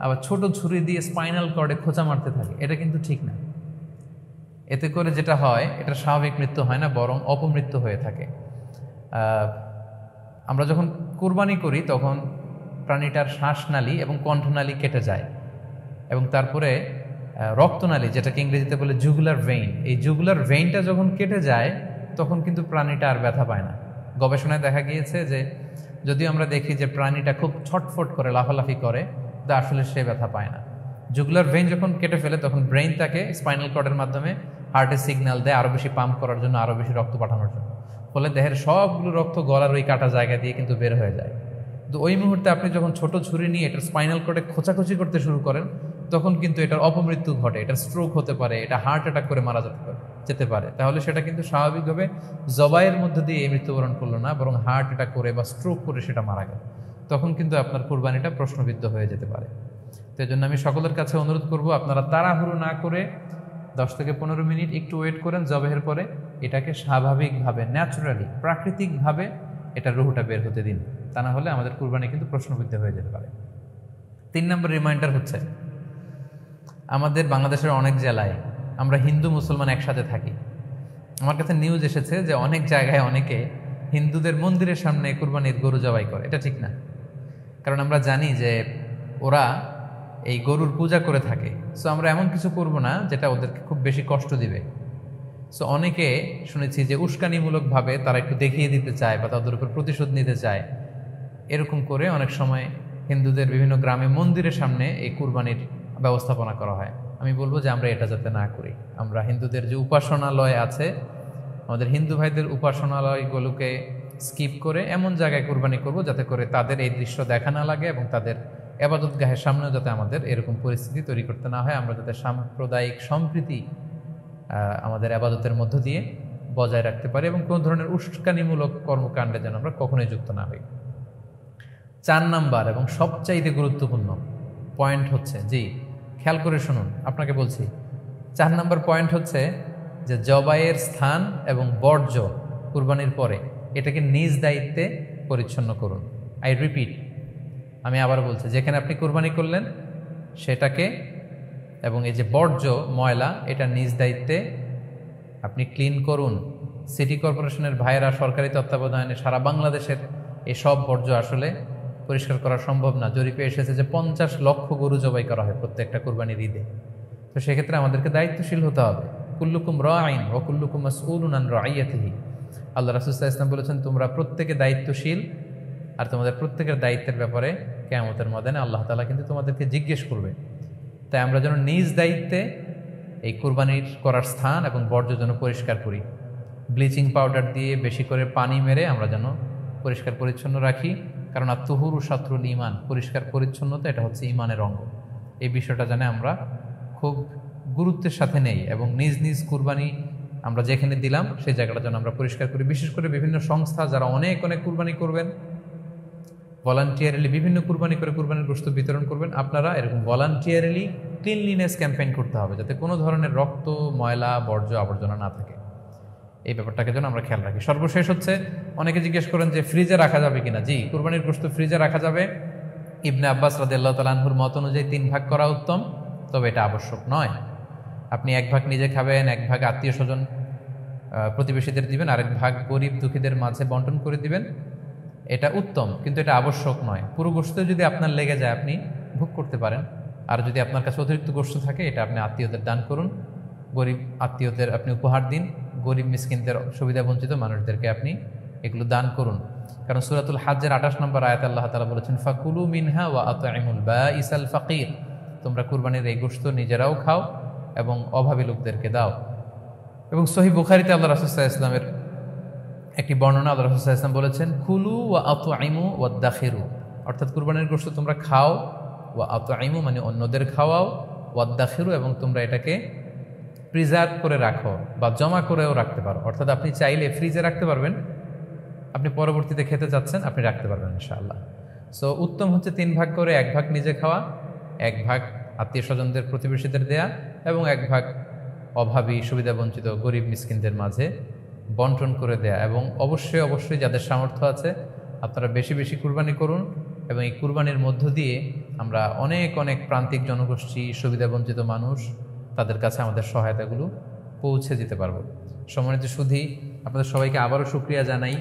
আবার ছোট ছুরি দিয়ে স্পাইনাল কর্ডে খোঁচা মারতে থাকে, এটা কিন্তু ঠিক না। এতে করে যেটা হয়, এটা স্বাভাবিক মৃত্যু হয় না, বরং অপমৃত্যু হয়ে থাকে। আমরা যখন কুরবানি করি তখন প্রাণীটার শ্বাসনালী এবং কণ্ঠনালী কেটে যায়, এবং তারপরে রক্তনালী, যেটাকে ইংরেজিতে বলে জুগুলার ভেইন, এই জুগুলার ভেইনটা যখন কেটে যায়, তখন কিন্তু প্রাণীটা আর ব্যথা পায় না। গবেষণায় দেখা গিয়েছে যে যদিও আমরা দেখি যে প্রাণীটা খুব ছটফট করে, লাফালাফি করে, কিন্তু আসলে সে ব্যথা পায় না। জুগুলার ভেইন যখন কেটে ফেলে, তখন ব্রেইন তাকে স্পাইনাল কর্ডের মাধ্যমে হার্টে সিগন্যাল দেয় আরও বেশি পাম্প করার জন্য, আরও বেশি রক্ত পাঠানোর জন্য। ফলে দেহের সবগুলো রক্ত গলার ওই কাটা জায়গা দিয়ে কিন্তু বের হয়ে যায়। তো ওই মুহূর্তে আপনি যখন ছোট ছুরি নিয়ে এটার স্পাইনাল কর্ডে খোঁচাখুচি করতে শুরু করেন, তখন কিন্তু এটার অপমৃত্যু ঘটে, এটার স্ট্রোক হতে পারে, এটা হার্ট অ্যাটাক করে মারা যেতে পারে। তাহলে সেটা কিন্তু স্বাভাবিকভাবে জবাইয়ের মধ্যে দিয়ে এই মৃত্যুবরণ করলো না, বরং হার্ট অ্যাটাক করে বা স্ট্রোক করে সেটা মারা গেল। তখন কিন্তু আপনার কুরবানিটা প্রশ্নবিদ্ধ হয়ে যেতে পারে। তো এই জন্য আমি সকলের কাছে অনুরোধ করব, আপনারা তাড়াহুড়ো না করে 10 থেকে 15 মিনিট একটু ওয়েট করেন জবাইয়ের পরে, এটাকে স্বাভাবিকভাবে, ন্যাচুরালি, প্রাকৃতিকভাবে এটার রুহটা বের হতে দিন। তা না হলে আমাদের কুরবানি কিন্তু প্রশ্নবিদ্ধ হয়ে যেতে পারে। 3 নম্বর রিমাইন্ডার হচ্ছে, আমাদের বাংলাদেশের অনেক জেলায় আমরা হিন্দু মুসলমান একসাথে থাকি। আমার কাছে নিউজ এসেছে যে অনেক জায়গায় অনেকে হিন্দুদের মন্দিরের সামনে কুরবানির গরু জবাই করে। এটা ঠিক না, কারণ আমরা জানি যে ওরা এই গরুর পূজা করে থাকে। সো আমরা এমন কিছু করব না যেটা ওদেরকে খুব বেশি কষ্ট দিবে। সো অনেকে শুনেছি যে উস্কানিমূলকভাবে তারা একটু দেখিয়ে দিতে চায় বা তাদের উপর প্রতিশোধ নিতে চায়। এরকম করে অনেক সময় হিন্দুদের বিভিন্ন গ্রামে মন্দিরের সামনে এই কুরবানির ব্যবস্থাপনা করা হয়। আমি বলবো যে আমরা এটা যাতে না করি। আমরা হিন্দুদের যে উপাসনালয় আছে, আমাদের হিন্দু ভাইদের উপাসনালয়গুলোকে স্কিপ করে এমন জায়গায় কুরবানি করব যাতে করে তাদের এই দৃশ্য দেখা না লাগে, এবং তাদের এবাদতগাহের সামনেও যাতে আমাদের এরকম পরিস্থিতি তৈরি করতে না হয়। আমরা যাতে সাম্প্রদায়িক সম্প্রীতি আমাদের আবাদতের মধ্য দিয়ে বজায় রাখতে পারি, এবং কোনো ধরনের উস্কানিমূলক কর্মকাণ্ডে যেন আমরা কখনোই যুক্ত না হই। 4 নাম্বার এবং সবচাইতে গুরুত্বপূর্ণ পয়েন্ট হচ্ছে, জি খেয়াল করে শুনুন, আপনাকে বলছি, 4 নাম্বার পয়েন্ট হচ্ছে যে জবাইয়ের স্থান এবং বর্জ্য কুরবানির পরে এটাকে নিজ দায়িত্বে পরিচ্ছন্ন করুন। আই রিপিট, আমি আবার বলছি, যেখানে আপনি কুরবানি করলেন সেটাকে এবং এই যে বর্জ্য ময়লা, এটা নিজ দায়িত্বে আপনি ক্লিন করুন। সিটি কর্পোরেশনের ভাইয়েরা সরকারি তত্ত্বাবধানে সারা বাংলাদেশের এই সব বর্জ্য আসলে পরিষ্কার করা সম্ভব না। জরিপে এসেছে যে 50 লক্ষ গরু জবাই করা হয় প্রত্যেকটা কুরবানির ঈদে। তো সেক্ষেত্রে আমাদেরকে দায়িত্বশীল হতে হবে। কুল্লুকুম রাঈন ওয়া কুল্লুকুম মাসউলুন আন রাইয়াতিহি। আল্লাহ রাসূল সাল্লাল্লাহু আলাইহি ওয়াসাল্লাম বলেছেন, তোমরা প্রত্যেকে দায়িত্বশীল, আর তোমাদের প্রত্যেকের দায়িত্বের ব্যাপারে কিয়ামতের ময়দানে আল্লাহ তাআলা কিন্তু তোমাদেরকে জিজ্ঞেস করবে। তাই আমরা যেন নিজ দায়িত্বে এই কুরবানির করার স্থান এবং বর্জ্য যেন পরিষ্কার করি। ব্লিচিং পাউডার দিয়ে বেশি করে পানি মেরে আমরা যেন পরিষ্কার পরিচ্ছন্ন রাখি, কারণ আত্মহুরু শাত্রুল ঈমান, পরিষ্কার পরিচ্ছন্নতা এটা হচ্ছে ঈমানের অঙ্গ। এই বিষয়টা যেন আমরা খুব গুরুত্বের সাথে নেই এবং নিজ নিজ কুরবানি আমরা যেখানে দিলাম সেই জায়গাটা যেন আমরা পরিষ্কার করি। বিশেষ করে বিভিন্ন সংস্থা যারা অনেক অনেক কুরবানি করবেন, ভলান্টিয়ারলি বিভিন্ন কুরবানি করে কুরবানির গোশত বিতরণ করবেন, আপনারা এরকম ভলান্টিয়ারলি ক্লিনলিনেস ক্যাম্পেইন করতে হবে, যাতে কোনো ধরনের রক্ত, ময়লা, বর্জ্য, আবর্জনা না থাকে। এই ব্যাপারটাকে যেন আমরা খেয়াল রাখি। সর্বশেষ হচ্ছে, অনেকে জিজ্ঞেস করেন যে ফ্রিজে রাখা যাবে কিনা। জি, কুরবানির গোশত ফ্রিজে রাখা যাবে। ইবনে আব্বাস রাদিয়াল্লাহু তাআলা আনহুর মত অনুযায়ী 3 ভাগ করা উত্তম, তবে এটা আবশ্যক নয়। আপনি 1 ভাগ নিজে খাবেন, 1 ভাগ আত্মীয় স্বজন প্রতিবেশীদের দিবেন, আরেক ভাগ গরিব দুঃখীদের মাঝে বন্টন করে দিবেন, এটা উত্তম, কিন্তু এটা আবশ্যক নয়। পুরো গোশত যদি আপনার লেগে যায় আপনি ভোগ করতে পারেন, আর যদি আপনার কাছে অতিরিক্ত গোশত থাকে এটা আপনি আত্মীয়দের দান করুন, গরিব আত্মীয়দের আপনি উপহার দিন, গরিব মিসকিনদের, সুবিধা বঞ্চিত মানুষদেরকে আপনি এগুলো দান করুন। কারণ সূরাতুল হাজ্জের 28 নম্বর আয়াতে আল্লাহ তাআলা বলেছেন, ফাকুলু মিনহা ওয়া আত'ইমুল বাঈসাল ফাকির, তোমরা কুরবানির এই গোশত নিজেরাও খাও এবং অভাবী লোকদেরকে দাও। এবং সহিহ বুখারীতে আল্লাহ রাসূল সাল্লাল্লাহু আলাইহি ওয়াসাল্লামের একটি বর্ণনা, আল্লাহ রাসূল সাল্লাল্লাহু আলাইহি ওয়াসাল্লাম বলেছেন, কুলু ওয়া আত'ইমু ওয়াদাখিরু, অর্থাৎ কুরবানির গোশত তোমরা খাও, ওয়া আত'ইমু মানে অন্যদের খাওয়াও, ওয়াদাখিরু এবং তোমরা এটাকে প্রিজার্ভ করে রাখো বা জমা করেও রাখতে পারো। অর্থাৎ আপনি চাইলে ফ্রিজে রাখতে পারবেন, আপনি পরবর্তীতে খেতে চাচ্ছেন আপনি রাখতে পারবেন ইনশাআল্লাহ। সো উত্তম হচ্ছে 3 ভাগ করে 1 ভাগ নিজে খাওয়া, 1 ভাগ আত্মীয় স্বজনদের, প্রতিবেশীদের দেয়া এবং 1 ভাগ অভাবী, সুবিধা বঞ্চিত, গরিব মিসকিনদের মাঝে বন্টন করে দেয়া। এবং অবশ্যই অবশ্যই যাদের সামর্থ্য আছে আপনারা বেশি বেশি কুরবানি করুন, এবং এই কুরবানির মধ্য দিয়ে আমরা অনেক অনেক প্রান্তিক জনগোষ্ঠী, সুবিধা বঞ্চিত মানুষ, তাদের কাছে আমাদের সহায়তাগুলো পৌঁছে দিতে পারবো। সম্মানিত সুধী, আপনাদের সবাইকে আবারও শুকরিয়া জানাই।